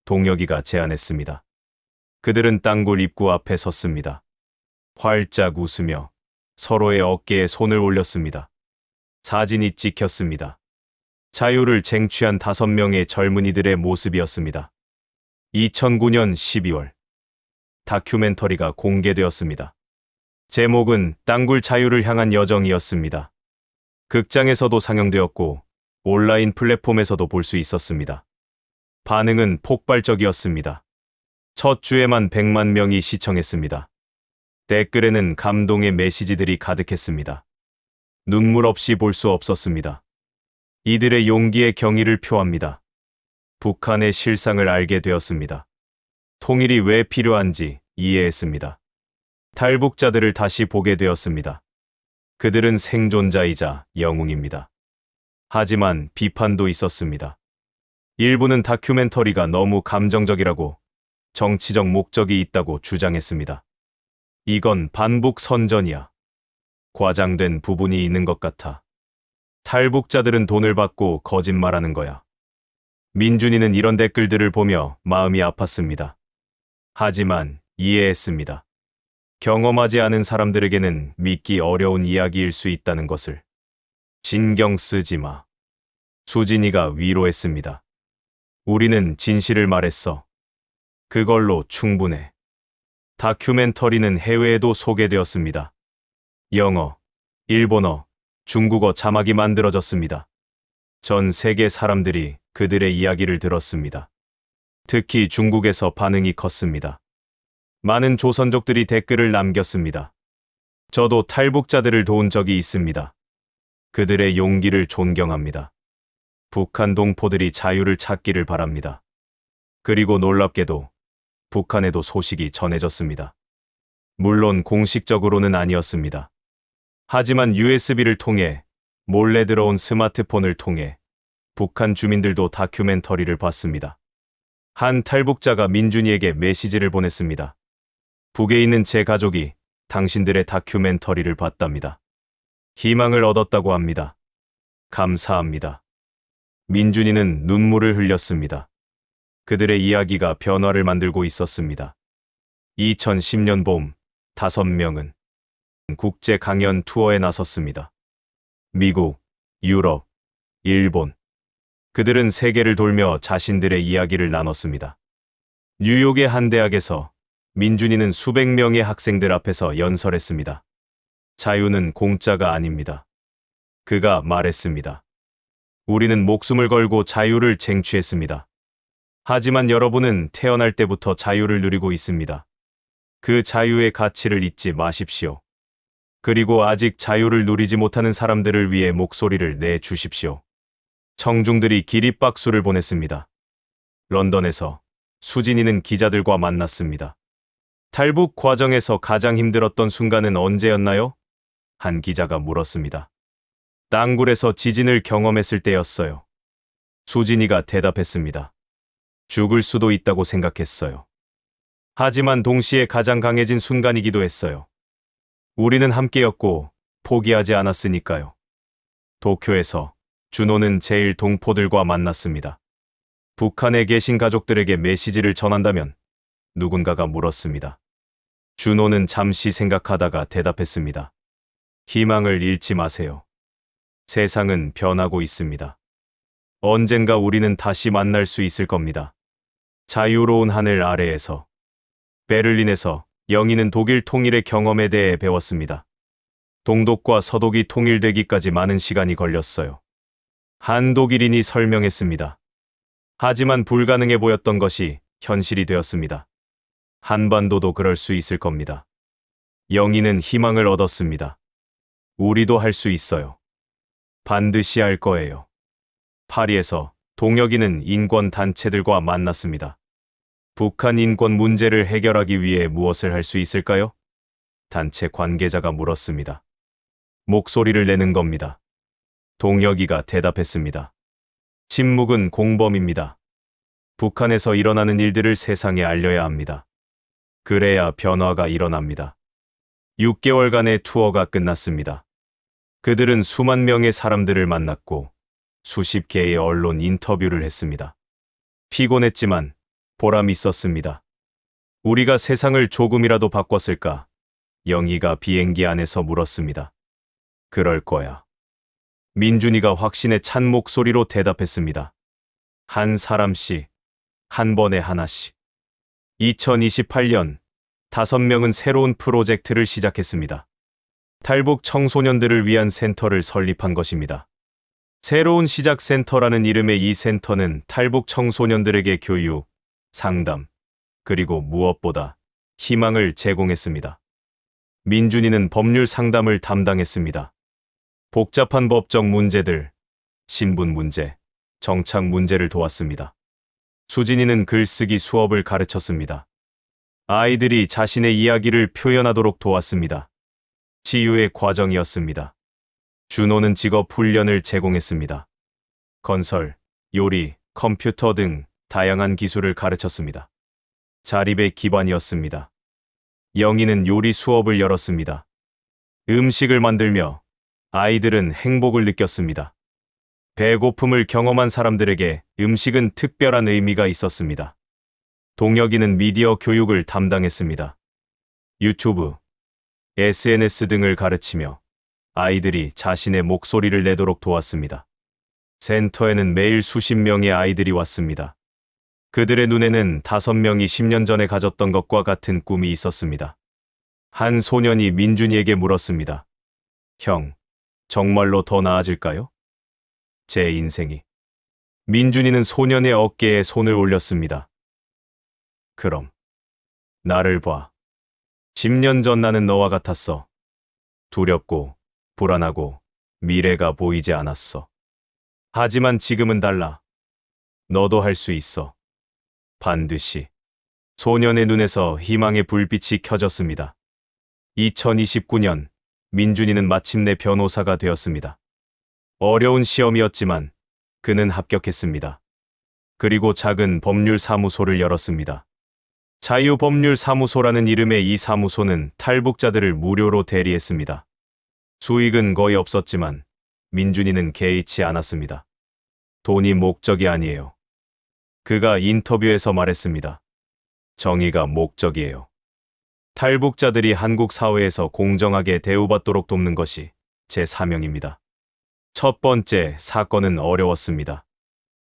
동혁이가 제안했습니다. 그들은 땅굴 입구 앞에 섰습니다. 활짝 웃으며 서로의 어깨에 손을 올렸습니다. 사진이 찍혔습니다. 자유를 쟁취한 5명의 젊은이들의 모습이었습니다. 2009년 12월 다큐멘터리가 공개되었습니다. 제목은 땅굴 자유를 향한 여정이었습니다. 극장에서도 상영되었고 온라인 플랫폼에서도 볼 수 있었습니다. 반응은 폭발적이었습니다. 첫 주에만 100만 명이 시청했습니다. 댓글에는 감동의 메시지들이 가득했습니다. 눈물 없이 볼 수 없었습니다. 이들의 용기에 경의를 표합니다. 북한의 실상을 알게 되었습니다. 통일이 왜 필요한지 이해했습니다. 탈북자들을 다시 보게 되었습니다. 그들은 생존자이자 영웅입니다. 하지만 비판도 있었습니다. 일부는 다큐멘터리가 너무 감정적이라고 정치적 목적이 있다고 주장했습니다. 이건 반북 선전이야. 과장된 부분이 있는 것 같아. 탈북자들은 돈을 받고 거짓말하는 거야. 민준이는 이런 댓글들을 보며 마음이 아팠습니다. 하지만 이해했습니다. 경험하지 않은 사람들에게는 믿기 어려운 이야기일 수 있다는 것을. 신경 쓰지 마. 수진이가 위로했습니다. 우리는 진실을 말했어. 그걸로 충분해. 다큐멘터리는 해외에도 소개되었습니다. 영어, 일본어, 중국어 자막이 만들어졌습니다. 전 세계 사람들이 그들의 이야기를 들었습니다. 특히 중국에서 반응이 컸습니다. 많은 조선족들이 댓글을 남겼습니다. 저도 탈북자들을 도운 적이 있습니다. 그들의 용기를 존경합니다. 북한 동포들이 자유를 찾기를 바랍니다. 그리고 놀랍게도 북한에도 소식이 전해졌습니다. 물론 공식적으로는 아니었습니다. 하지만 USB를 통해 몰래 들어온 스마트폰을 통해 북한 주민들도 다큐멘터리를 봤습니다. 한 탈북자가 민준이에게 메시지를 보냈습니다. 북에 있는 제 가족이 당신들의 다큐멘터리를 봤답니다. 희망을 얻었다고 합니다. 감사합니다. 민준이는 눈물을 흘렸습니다. 그들의 이야기가 변화를 만들고 있었습니다. 2010년 봄 5명은 국제 강연 투어에 나섰습니다. 미국, 유럽, 일본. 그들은 세계를 돌며 자신들의 이야기를 나눴습니다. 뉴욕의 한 대학에서 민준이는 수백 명의 학생들 앞에서 연설했습니다. 자유는 공짜가 아닙니다. 그가 말했습니다. 우리는 목숨을 걸고 자유를 쟁취했습니다. 하지만 여러분은 태어날 때부터 자유를 누리고 있습니다. 그 자유의 가치를 잊지 마십시오. 그리고 아직 자유를 누리지 못하는 사람들을 위해 목소리를 내주십시오. 청중들이 기립박수를 보냈습니다. 런던에서 수진이는 기자들과 만났습니다. 탈북 과정에서 가장 힘들었던 순간은 언제였나요? 한 기자가 물었습니다. 땅굴에서 지진을 경험했을 때였어요. 수진이가 대답했습니다. 죽을 수도 있다고 생각했어요. 하지만 동시에 가장 강해진 순간이기도 했어요. 우리는 함께였고 포기하지 않았으니까요. 도쿄에서 준호는 제일 동포들과 만났습니다. 북한에 계신 가족들에게 메시지를 전한다면? 누군가가 물었습니다. 준호는 잠시 생각하다가 대답했습니다. 희망을 잃지 마세요. 세상은 변하고 있습니다. 언젠가 우리는 다시 만날 수 있을 겁니다. 자유로운 하늘 아래에서. 베를린에서 영희는 독일 통일의 경험에 대해 배웠습니다. 동독과 서독이 통일되기까지 많은 시간이 걸렸어요. 한 독일인이 설명했습니다. 하지만 불가능해 보였던 것이 현실이 되었습니다. 한반도도 그럴 수 있을 겁니다. 영희는 희망을 얻었습니다. 우리도 할 수 있어요. 반드시 할 거예요. 파리에서 동혁이는 인권 단체들과 만났습니다. 북한 인권 문제를 해결하기 위해 무엇을 할 수 있을까요? 단체 관계자가 물었습니다. 목소리를 내는 겁니다. 동혁이가 대답했습니다. 침묵은 공범입니다. 북한에서 일어나는 일들을 세상에 알려야 합니다. 그래야 변화가 일어납니다. 6개월간의 투어가 끝났습니다. 그들은 수만 명의 사람들을 만났고 수십 개의 언론 인터뷰를 했습니다. 피곤했지만 보람 있었습니다. 우리가 세상을 조금이라도 바꿨을까? 영희가 비행기 안에서 물었습니다. 그럴 거야. 민준이가 확신에 찬 목소리로 대답했습니다. 한 사람씩, 한 번에 하나씩. 2028년 5명은 새로운 프로젝트를 시작했습니다. 탈북 청소년들을 위한 센터를 설립한 것입니다. 새로운 시작 센터라는 이름의 이 센터는 탈북 청소년들에게 교육, 상담, 그리고 무엇보다 희망을 제공했습니다. 민준이는 법률 상담을 담당했습니다. 복잡한 법적 문제들, 신분 문제, 정착 문제를 도왔습니다. 수진이는 글쓰기 수업을 가르쳤습니다. 아이들이 자신의 이야기를 표현하도록 도왔습니다. 치유의 과정이었습니다. 준호는 직업 훈련을 제공했습니다. 건설, 요리, 컴퓨터 등 다양한 기술을 가르쳤습니다. 자립의 기반이었습니다. 영희는 요리 수업을 열었습니다. 음식을 만들며 아이들은 행복을 느꼈습니다. 배고픔을 경험한 사람들에게 음식은 특별한 의미가 있었습니다. 동혁이는 미디어 교육을 담당했습니다. 유튜브, SNS 등을 가르치며 아이들이 자신의 목소리를 내도록 도왔습니다. 센터에는 매일 수십 명의 아이들이 왔습니다. 그들의 눈에는 5명이 10년 전에 가졌던 것과 같은 꿈이 있었습니다. 한 소년이 민준이에게 물었습니다. 형, 정말로 더 나아질까요? 제 인생이. 민준이는 소년의 어깨에 손을 올렸습니다. 그럼, 나를 봐. 10년 전 나는 너와 같았어. 두렵고, 불안하고, 미래가 보이지 않았어. 하지만 지금은 달라. 너도 할 수 있어. 반드시. 소년의 눈에서 희망의 불빛이 켜졌습니다. 2029년, 민준이는 마침내 변호사가 되었습니다. 어려운 시험이었지만 그는 합격했습니다. 그리고 작은 법률사무소를 열었습니다. 자유법률사무소라는 이름의 이 사무소는 탈북자들을 무료로 대리했습니다. 수익은 거의 없었지만 민준이는 개의치 않았습니다. 돈이 목적이 아니에요. 그가 인터뷰에서 말했습니다. 정의가 목적이에요. 탈북자들이 한국 사회에서 공정하게 대우받도록 돕는 것이 제 사명입니다. 첫 번째 사건은 어려웠습니다.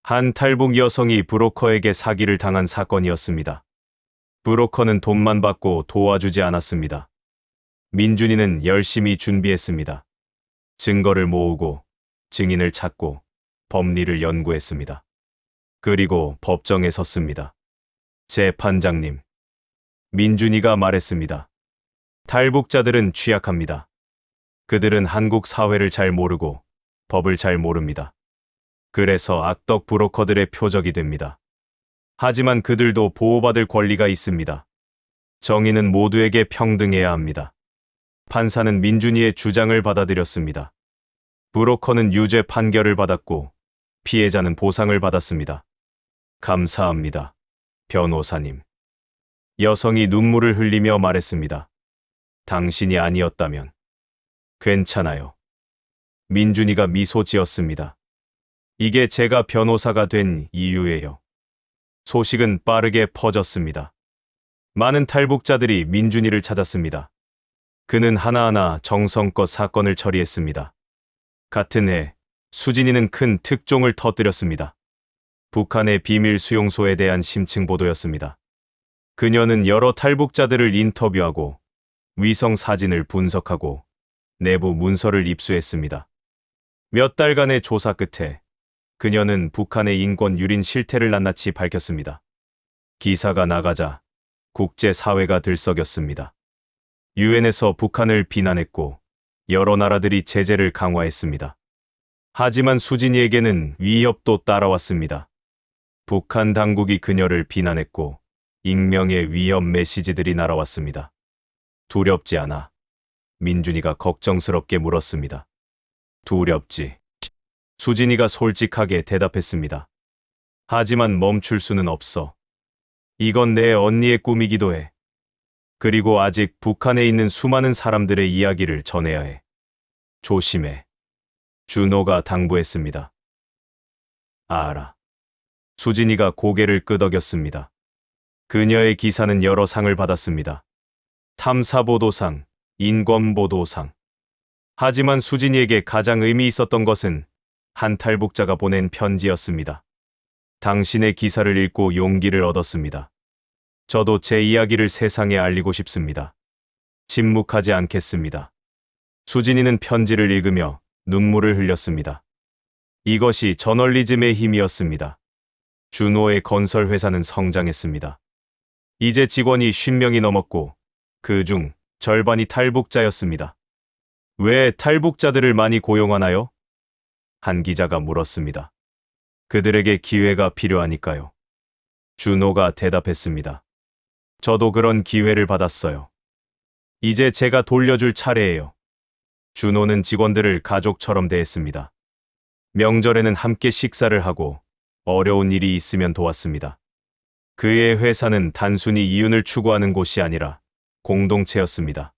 한 탈북 여성이 브로커에게 사기를 당한 사건이었습니다. 브로커는 돈만 받고 도와주지 않았습니다. 민준이는 열심히 준비했습니다. 증거를 모으고 증인을 찾고 법리를 연구했습니다. 그리고 법정에 섰습니다. 재판장님, 민준이가 말했습니다. 탈북자들은 취약합니다. 그들은 한국 사회를 잘 모르고 법을 잘 모릅니다. 그래서 악덕 브로커들의 표적이 됩니다. 하지만 그들도 보호받을 권리가 있습니다. 정의는 모두에게 평등해야 합니다. 판사는 민준이의 주장을 받아들였습니다. 브로커는 유죄 판결을 받았고 피해자는 보상을 받았습니다. 감사합니다, 변호사님. 여성이 눈물을 흘리며 말했습니다. 당신이 아니었다면. 괜찮아요. 민준이가 미소 지었습니다. 이게 제가 변호사가 된 이유예요. 소식은 빠르게 퍼졌습니다. 많은 탈북자들이 민준이를 찾았습니다. 그는 하나하나 정성껏 사건을 처리했습니다. 같은 해 수진이는 큰 특종을 터뜨렸습니다. 북한의 비밀 수용소에 대한 심층 보도였습니다. 그녀는 여러 탈북자들을 인터뷰하고 위성 사진을 분석하고 내부 문서를 입수했습니다. 몇 달간의 조사 끝에 그녀는 북한의 인권 유린 실태를 낱낱이 밝혔습니다. 기사가 나가자 국제사회가 들썩였습니다. 유엔에서 북한을 비난했고 여러 나라들이 제재를 강화했습니다. 하지만 수진이에게는 위협도 따라왔습니다. 북한 당국이 그녀를 비난했고 익명의 위협 메시지들이 날아왔습니다. 두렵지 않아? 민준이가 걱정스럽게 물었습니다. 두렵지. 수진이가 솔직하게 대답했습니다. 하지만 멈출 수는 없어. 이건 내 언니의 꿈이기도 해. 그리고 아직 북한에 있는 수많은 사람들의 이야기를 전해야 해. 조심해. 준호가 당부했습니다. 알아. 수진이가 고개를 끄덕였습니다. 그녀의 기사는 여러 상을 받았습니다. 탐사보도상, 인권보도상. 하지만 수진이에게 가장 의미 있었던 것은 한 탈북자가 보낸 편지였습니다. 당신의 기사를 읽고 용기를 얻었습니다. 저도 제 이야기를 세상에 알리고 싶습니다. 침묵하지 않겠습니다. 수진이는 편지를 읽으며 눈물을 흘렸습니다. 이것이 저널리즘의 힘이었습니다. 준호의 건설 회사는 성장했습니다. 이제 직원이 50명이 넘었고 그중 절반이 탈북자였습니다. 왜 탈북자들을 많이 고용하나요? 한 기자가 물었습니다. 그들에게 기회가 필요하니까요. 준호가 대답했습니다. 저도 그런 기회를 받았어요. 이제 제가 돌려줄 차례예요. 준호는 직원들을 가족처럼 대했습니다. 명절에는 함께 식사를 하고 어려운 일이 있으면 도왔습니다. 그의 회사는 단순히 이윤을 추구하는 곳이 아니라 공동체였습니다.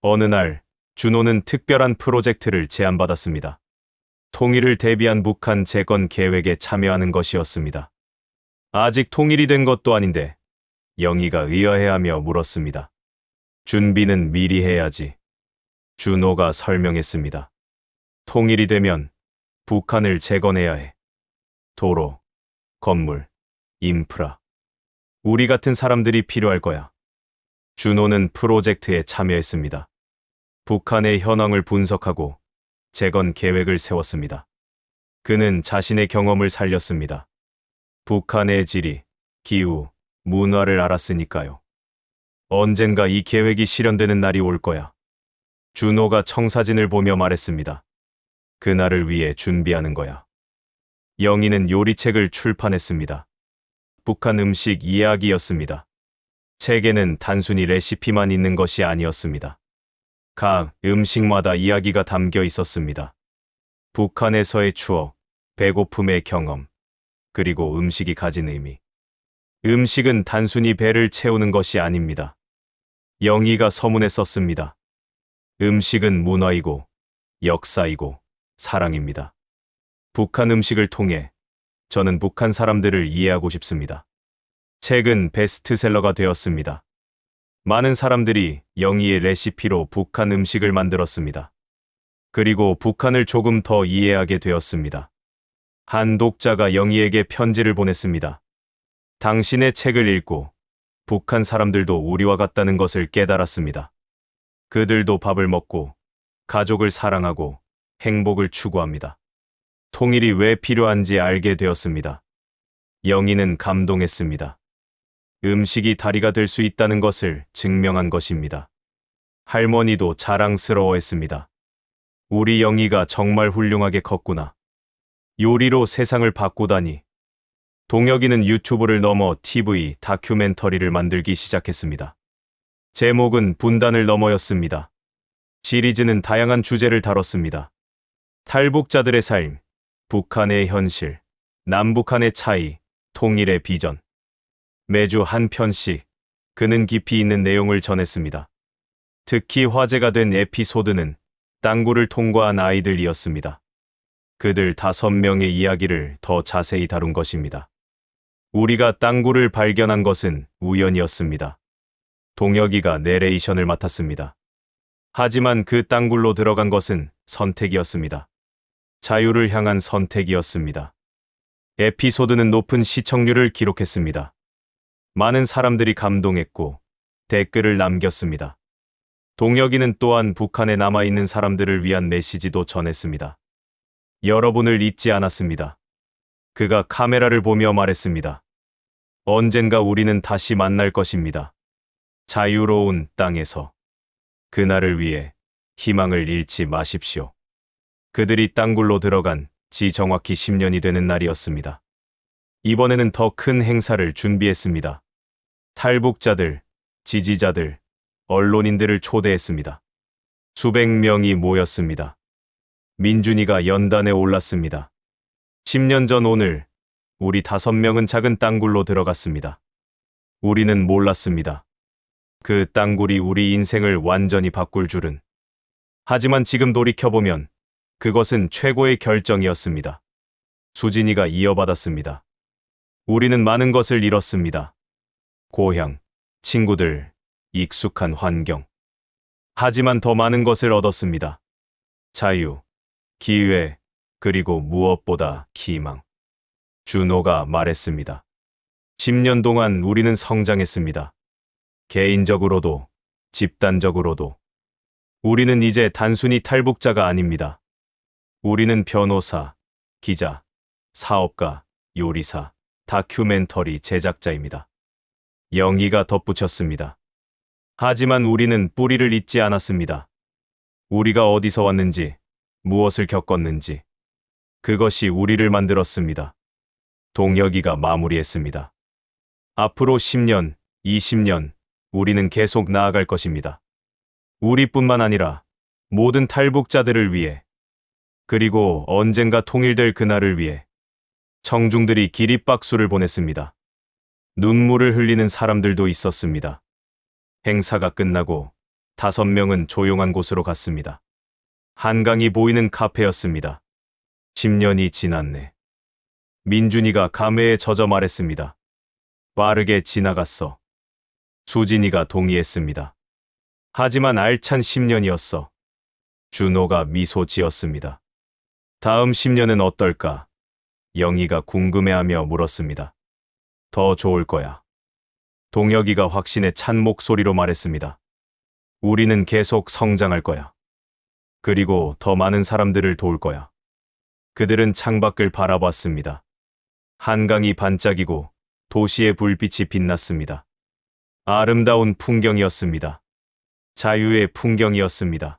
어느 날 준호는 특별한 프로젝트를 제안받았습니다. 통일을 대비한 북한 재건 계획에 참여하는 것이었습니다. 아직 통일이 된 것도 아닌데 영희가 의아해하며 물었습니다. 준비는 미리 해야지. 준호가 설명했습니다. 통일이 되면 북한을 재건해야 해. 도로, 건물, 인프라. 우리 같은 사람들이 필요할 거야. 준호는 프로젝트에 참여했습니다. 북한의 현황을 분석하고 재건 계획을 세웠습니다. 그는 자신의 경험을 살렸습니다. 북한의 지리, 기후, 문화를 알았으니까요. 언젠가 이 계획이 실현되는 날이 올 거야. 준호가 청사진을 보며 말했습니다. 그날을 위해 준비하는 거야. 영희는 요리책을 출판했습니다. 북한 음식 이야기였습니다. 책에는 단순히 레시피만 있는 것이 아니었습니다. 각 음식마다 이야기가 담겨 있었습니다. 북한에서의 추억, 배고픔의 경험, 그리고 음식이 가진 의미. 음식은 단순히 배를 채우는 것이 아닙니다. 영희가 서문에 썼습니다. 음식은 문화이고 역사이고 사랑입니다. 북한 음식을 통해 저는 북한 사람들을 이해하고 싶습니다. 책은 베스트셀러가 되었습니다. 많은 사람들이 영희의 레시피로 북한 음식을 만들었습니다. 그리고 북한을 조금 더 이해하게 되었습니다. 한 독자가 영희에게 편지를 보냈습니다. 당신의 책을 읽고 북한 사람들도 우리와 같다는 것을 깨달았습니다. 그들도 밥을 먹고 가족을 사랑하고 행복을 추구합니다. 통일이 왜 필요한지 알게 되었습니다. 영희는 감동했습니다. 음식이 다리가 될 수 있다는 것을 증명한 것입니다. 할머니도 자랑스러워했습니다. 우리 영희가 정말 훌륭하게 컸구나. 요리로 세상을 바꾸다니. 동혁이는 유튜브를 넘어 TV 다큐멘터리를 만들기 시작했습니다. 제목은 분단을 넘어였습니다. 시리즈는 다양한 주제를 다뤘습니다. 탈북자들의 삶, 북한의 현실, 남북한의 차이, 통일의 비전. 매주 한 편씩 그는 깊이 있는 내용을 전했습니다. 특히 화제가 된 에피소드는 땅굴을 통과한 아이들이었습니다. 그들 5명의 이야기를 더 자세히 다룬 것입니다. 우리가 땅굴을 발견한 것은 우연이었습니다. 동혁이가 내레이션을 맡았습니다. 하지만 그 땅굴로 들어간 것은 선택이었습니다. 자유를 향한 선택이었습니다. 에피소드는 높은 시청률을 기록했습니다. 많은 사람들이 감동했고 댓글을 남겼습니다. 동혁이는 또한 북한에 남아있는 사람들을 위한 메시지도 전했습니다. 여러분을 잊지 않았습니다. 그가 카메라를 보며 말했습니다. 언젠가 우리는 다시 만날 것입니다. 자유로운 땅에서. 그날을 위해 희망을 잃지 마십시오. 그들이 땅굴로 들어간 지 정확히 10년이 되는 날이었습니다. 이번에는 더 큰 행사를 준비했습니다. 탈북자들, 지지자들, 언론인들을 초대했습니다. 수백 명이 모였습니다. 민준이가 연단에 올랐습니다. 10년 전 오늘 우리 5명은 작은 땅굴로 들어갔습니다. 우리는 몰랐습니다. 그 땅굴이 우리 인생을 완전히 바꿀 줄은. 하지만 지금 돌이켜보면 그것은 최고의 결정이었습니다. 수진이가 이어받았습니다. 우리는 많은 것을 잃었습니다. 고향, 친구들, 익숙한 환경. 하지만 더 많은 것을 얻었습니다. 자유, 기회, 그리고 무엇보다 희망. 준호가 말했습니다. 10년 동안 우리는 성장했습니다. 개인적으로도, 집단적으로도. 우리는 이제 단순히 탈북자가 아닙니다. 우리는 변호사, 기자, 사업가, 요리사, 다큐멘터리 제작자입니다. 영희가 덧붙였습니다. 하지만 우리는 뿌리를 잊지 않았습니다. 우리가 어디서 왔는지, 무엇을 겪었는지. 그것이 우리를 만들었습니다. 동혁이가 마무리했습니다. 앞으로 10년, 20년, 우리는 계속 나아갈 것입니다. 우리뿐만 아니라 모든 탈북자들을 위해, 그리고 언젠가 통일될 그날을 위해. 청중들이 기립박수를 보냈습니다. 눈물을 흘리는 사람들도 있었습니다. 행사가 끝나고 5명은 조용한 곳으로 갔습니다. 한강이 보이는 카페였습니다. 10년이 지났네. 민준이가 감회에 젖어 말했습니다. 빠르게 지나갔어. 수진이가 동의했습니다. 하지만 알찬 10년이었어. 준호가 미소 지었습니다. 다음 10년은 어떨까? 영희가 궁금해하며 물었습니다. 더 좋을 거야. 동혁이가 확신에 찬 목소리로 말했습니다. 우리는 계속 성장할 거야. 그리고 더 많은 사람들을 도울 거야. 그들은 창밖을 바라봤습니다. 한강이 반짝이고 도시의 불빛이 빛났습니다. 아름다운 풍경이었습니다. 자유의 풍경이었습니다.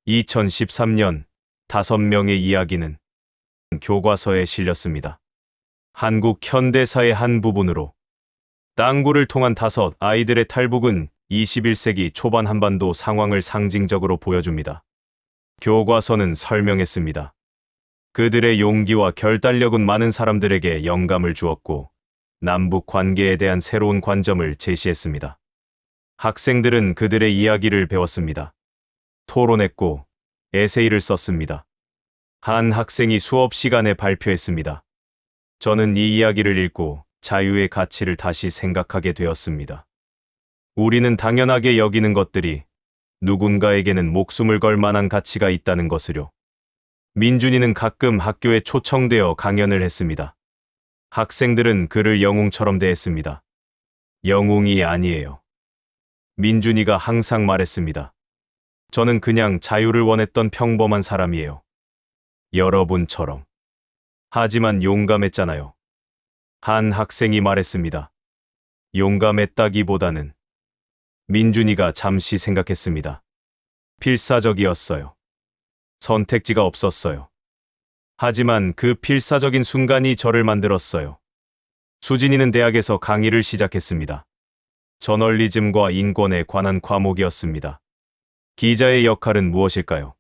2013년 5명의 이야기는 교과서에 실렸습니다. 한국 현대사의 한 부분으로 땅굴을 통한 5 아이들의 탈북은 21세기 초반 한반도 상황을 상징적으로 보여줍니다. 교과서는 설명했습니다. 그들의 용기와 결단력은 많은 사람들에게 영감을 주었고 남북 관계에 대한 새로운 관점을 제시했습니다. 학생들은 그들의 이야기를 배웠습니다. 토론했고 에세이를 썼습니다. 한 학생이 수업 시간에 발표했습니다. 저는 이 이야기를 읽고 자유의 가치를 다시 생각하게 되었습니다. 우리는 당연하게 여기는 것들이 누군가에게는 목숨을 걸 만한 가치가 있다는 것을요. 민준이는 가끔 학교에 초청되어 강연을 했습니다. 학생들은 그를 영웅처럼 대했습니다. 영웅이 아니에요. 민준이가 항상 말했습니다. 저는 그냥 자유를 원했던 평범한 사람이에요. 여러분처럼. 하지만 용감했잖아요. 한 학생이 말했습니다. 용감했다기보다는. 민준이가 잠시 생각했습니다. 필사적이었어요. 선택지가 없었어요. 하지만 그 필사적인 순간이 저를 만들었어요. 수진이는 대학에서 강의를 시작했습니다. 저널리즘과 인권에 관한 과목이었습니다. 기자의 역할은 무엇일까요?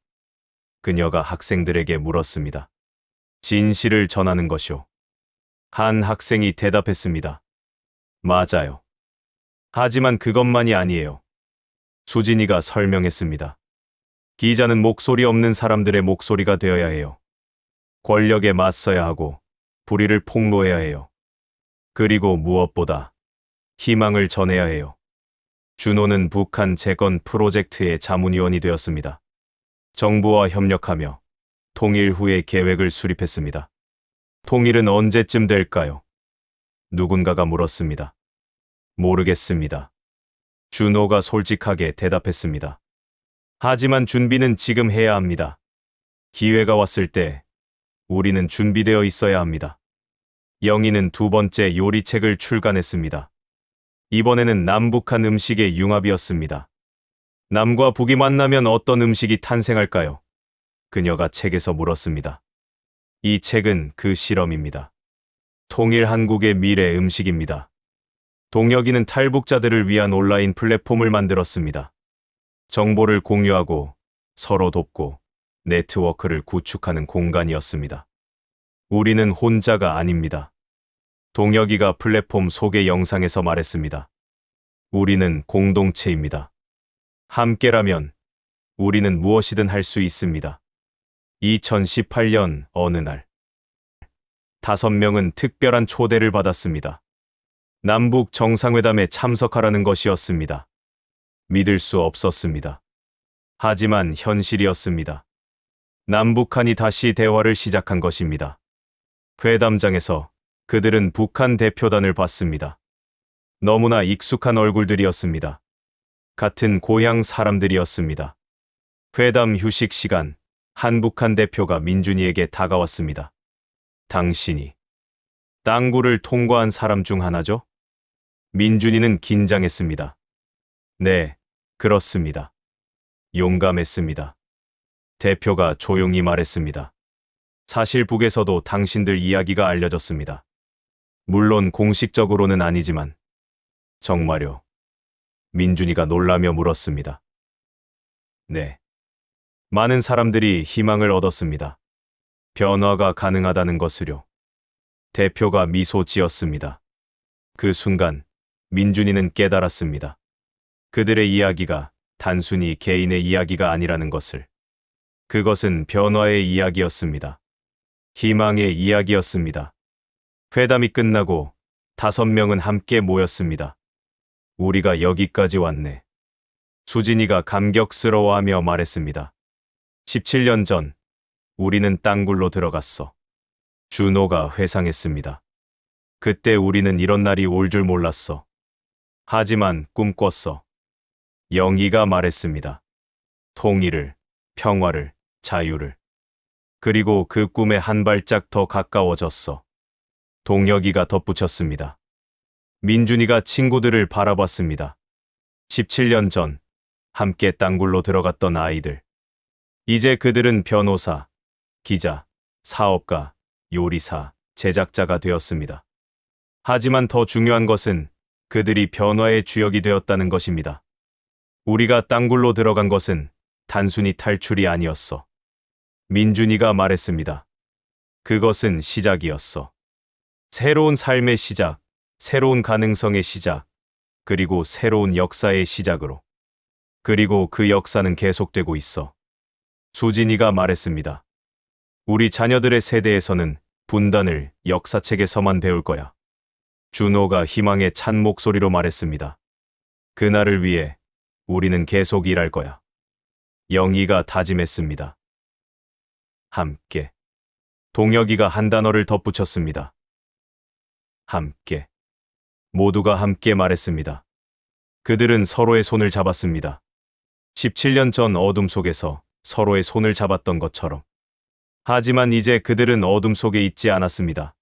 그녀가 학생들에게 물었습니다. 진실을 전하는 것이요. 한 학생이 대답했습니다. 맞아요. 하지만 그것만이 아니에요. 수진이가 설명했습니다. 기자는 목소리 없는 사람들의 목소리가 되어야 해요. 권력에 맞서야 하고 불의를 폭로해야 해요. 그리고 무엇보다 희망을 전해야 해요. 준호는 북한 재건 프로젝트의 자문위원이 되었습니다. 정부와 협력하며 통일 후의 계획을 수립했습니다. 통일은 언제쯤 될까요? 누군가가 물었습니다. 모르겠습니다. 준호가 솔직하게 대답했습니다. 하지만 준비는 지금 해야 합니다. 기회가 왔을 때 우리는 준비되어 있어야 합니다. 영희는 2번째 요리책을 출간했습니다. 이번에는 남북한 음식의 융합이었습니다. 남과 북이 만나면 어떤 음식이 탄생할까요? 그녀가 책에서 물었습니다. 이 책은 그 실험입니다. 통일 한국의 미래 음식입니다. 동혁이는 탈북자들을 위한 온라인 플랫폼을 만들었습니다. 정보를 공유하고 서로 돕고 네트워크를 구축하는 공간이었습니다. 우리는 혼자가 아닙니다. 동혁이가 플랫폼 소개 영상에서 말했습니다. 우리는 공동체입니다. 함께라면 우리는 무엇이든 할 수 있습니다. 2018년 어느 날 5명은 특별한 초대를 받았습니다. 남북 정상회담에 참석하라는 것이었습니다. 믿을 수 없었습니다. 하지만 현실이었습니다. 남북한이 다시 대화를 시작한 것입니다. 회담장에서 그들은 북한 대표단을 봤습니다. 너무나 익숙한 얼굴들이었습니다. 같은 고향 사람들이었습니다. 회담 휴식 시간, 한 북한 대표가 민준이에게 다가왔습니다. 당신이 땅굴을 통과한 사람 중 하나죠? 민준이는 긴장했습니다. 네, 그렇습니다. 용감했습니다. 대표가 조용히 말했습니다. 사실 북에서도 당신들 이야기가 알려졌습니다. 물론 공식적으로는 아니지만. 정말요? 민준이가 놀라며 물었습니다. 네. 많은 사람들이 희망을 얻었습니다. 변화가 가능하다는 것을요. 대표가 미소 지었습니다. 그 순간 민준이는 깨달았습니다. 그들의 이야기가 단순히 개인의 이야기가 아니라는 것을. 그것은 변화의 이야기였습니다. 희망의 이야기였습니다. 회담이 끝나고 5명은 함께 모였습니다. 우리가 여기까지 왔네. 수진이가 감격스러워하며 말했습니다. 17년 전 우리는 땅굴로 들어갔어. 준호가 회상했습니다. 그때 우리는 이런 날이 올 줄 몰랐어. 하지만 꿈꿨어. 영희가 말했습니다. 통일을, 평화를, 자유를. 그리고 그 꿈에 한 발짝 더 가까워졌어. 동혁이가 덧붙였습니다. 민준이가 친구들을 바라봤습니다. 17년 전 함께 땅굴로 들어갔던 아이들. 이제 그들은 변호사, 기자, 사업가, 요리사, 제작자가 되었습니다. 하지만 더 중요한 것은 그들이 변화의 주역이 되었다는 것입니다. 우리가 땅굴로 들어간 것은 단순히 탈출이 아니었어. 민준이가 말했습니다. 그것은 시작이었어. 새로운 삶의 시작, 새로운 가능성의 시작, 그리고 새로운 역사의 시작으로. 그리고 그 역사는 계속되고 있어. 수진이가 말했습니다. 우리 자녀들의 세대에서는 분단을 역사책에서만 배울 거야. 준호가 희망에 찬 목소리로 말했습니다. 그날을 위해 우리는 계속 일할 거야. 영희가 다짐했습니다. 함께. 동혁이가 한 단어를 덧붙였습니다. 함께. 모두가 함께 말했습니다. 그들은 서로의 손을 잡았습니다. 17년 전 어둠 속에서 서로의 손을 잡았던 것처럼. 하지만 이제 그들은 어둠 속에 있지 않았습니다.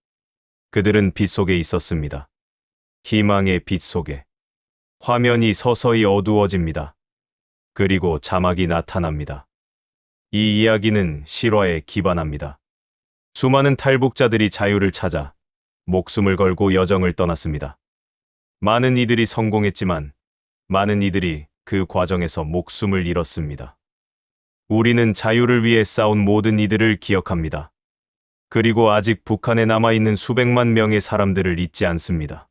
그들은 빛 속에 있었습니다. 희망의 빛 속에. 화면이 서서히 어두워집니다. 그리고 자막이 나타납니다. 이 이야기는 실화에 기반합니다. 수많은 탈북자들이 자유를 찾아 목숨을 걸고 여정을 떠났습니다. 많은 이들이 성공했지만 많은 이들이 그 과정에서 목숨을 잃었습니다. 우리는 자유를 위해 싸운 모든 이들을 기억합니다. 그리고 아직 북한에 남아있는 수백만 명의 사람들을 잊지 않습니다.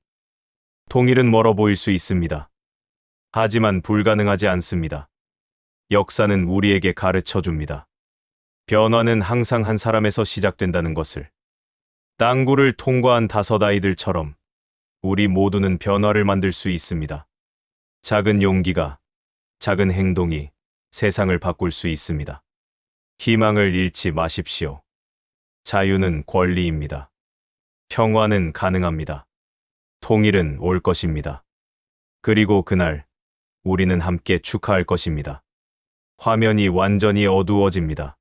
통일은 멀어 보일 수 있습니다. 하지만 불가능하지 않습니다. 역사는 우리에게 가르쳐 줍니다. 변화는 항상 한 사람에서 시작된다는 것을. 땅굴을 통과한 5 아이들처럼 우리 모두는 변화를 만들 수 있습니다. 작은 용기가, 작은 행동이 세상을 바꿀 수 있습니다. 희망을 잃지 마십시오. 자유는 권리입니다. 평화는 가능합니다. 통일은 올 것입니다. 그리고 그날 우리는 함께 축하할 것입니다. 화면이 완전히 어두워집니다.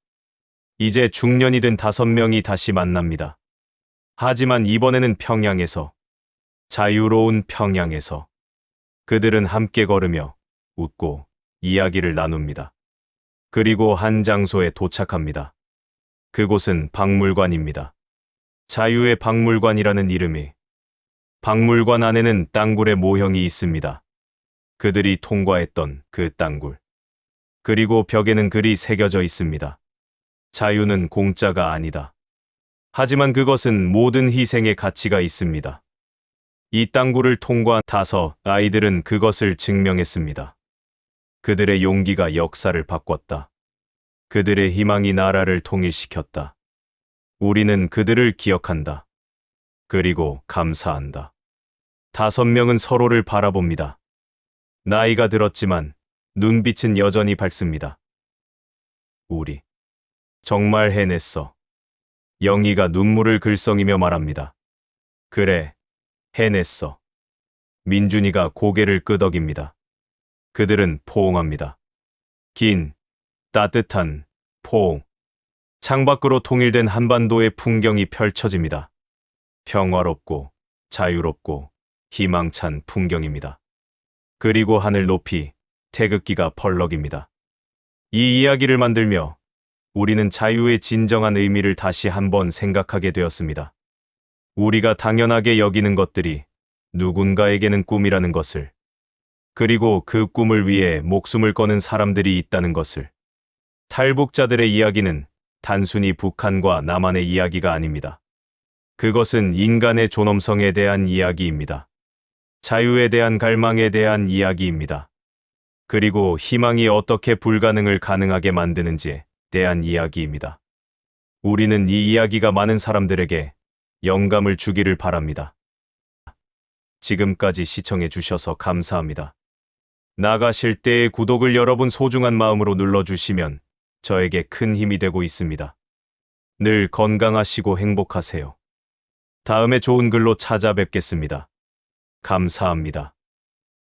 이제 중년이 된 5명이 다시 만납니다. 하지만 이번에는 평양에서, 자유로운 평양에서. 그들은 함께 걸으며 웃고 이야기를 나눕니다. 그리고 한 장소에 도착합니다. 그곳은 박물관입니다. 자유의 박물관이라는 이름이. 박물관 안에는 땅굴의 모형이 있습니다. 그들이 통과했던 그 땅굴. 그리고 벽에는 글이 새겨져 있습니다. 자유는 공짜가 아니다. 하지만 그것은 모든 희생의 가치가 있습니다. 이 땅굴을 통과한 5 아이들은 그것을 증명했습니다. 그들의 용기가 역사를 바꿨다. 그들의 희망이 나라를 통일시켰다. 우리는 그들을 기억한다. 그리고 감사한다. 5명은 서로를 바라봅니다. 나이가 들었지만 눈빛은 여전히 밝습니다. 우리 정말 해냈어. 영희가 눈물을 글썽이며 말합니다. 그래, 해냈어. 민준이가 고개를 끄덕입니다. 그들은 포옹합니다. 긴, 따뜻한 포옹. 창밖으로 통일된 한반도의 풍경이 펼쳐집니다. 평화롭고 자유롭고 희망찬 풍경입니다. 그리고 하늘 높이 태극기가 펄럭입니다. 이 이야기를 만들며 우리는 자유의 진정한 의미를 다시 한번 생각하게 되었습니다. 우리가 당연하게 여기는 것들이 누군가에게는 꿈이라는 것을, 그리고 그 꿈을 위해 목숨을 거는 사람들이 있다는 것을. 탈북자들의 이야기는 단순히 북한과 남한의 이야기가 아닙니다. 그것은 인간의 존엄성에 대한 이야기입니다. 자유에 대한 갈망에 대한 이야기입니다. 그리고 희망이 어떻게 불가능을 가능하게 만드는지에 대한 이야기입니다. 우리는 이 이야기가 많은 사람들에게 영감을 주기를 바랍니다. 지금까지 시청해 주셔서 감사합니다. 나가실 때의 구독을 여러분 소중한 마음으로 눌러주시면 저에게 큰 힘이 되고 있습니다. 늘 건강하시고 행복하세요. 다음에 좋은 글로 찾아뵙겠습니다. 감사합니다.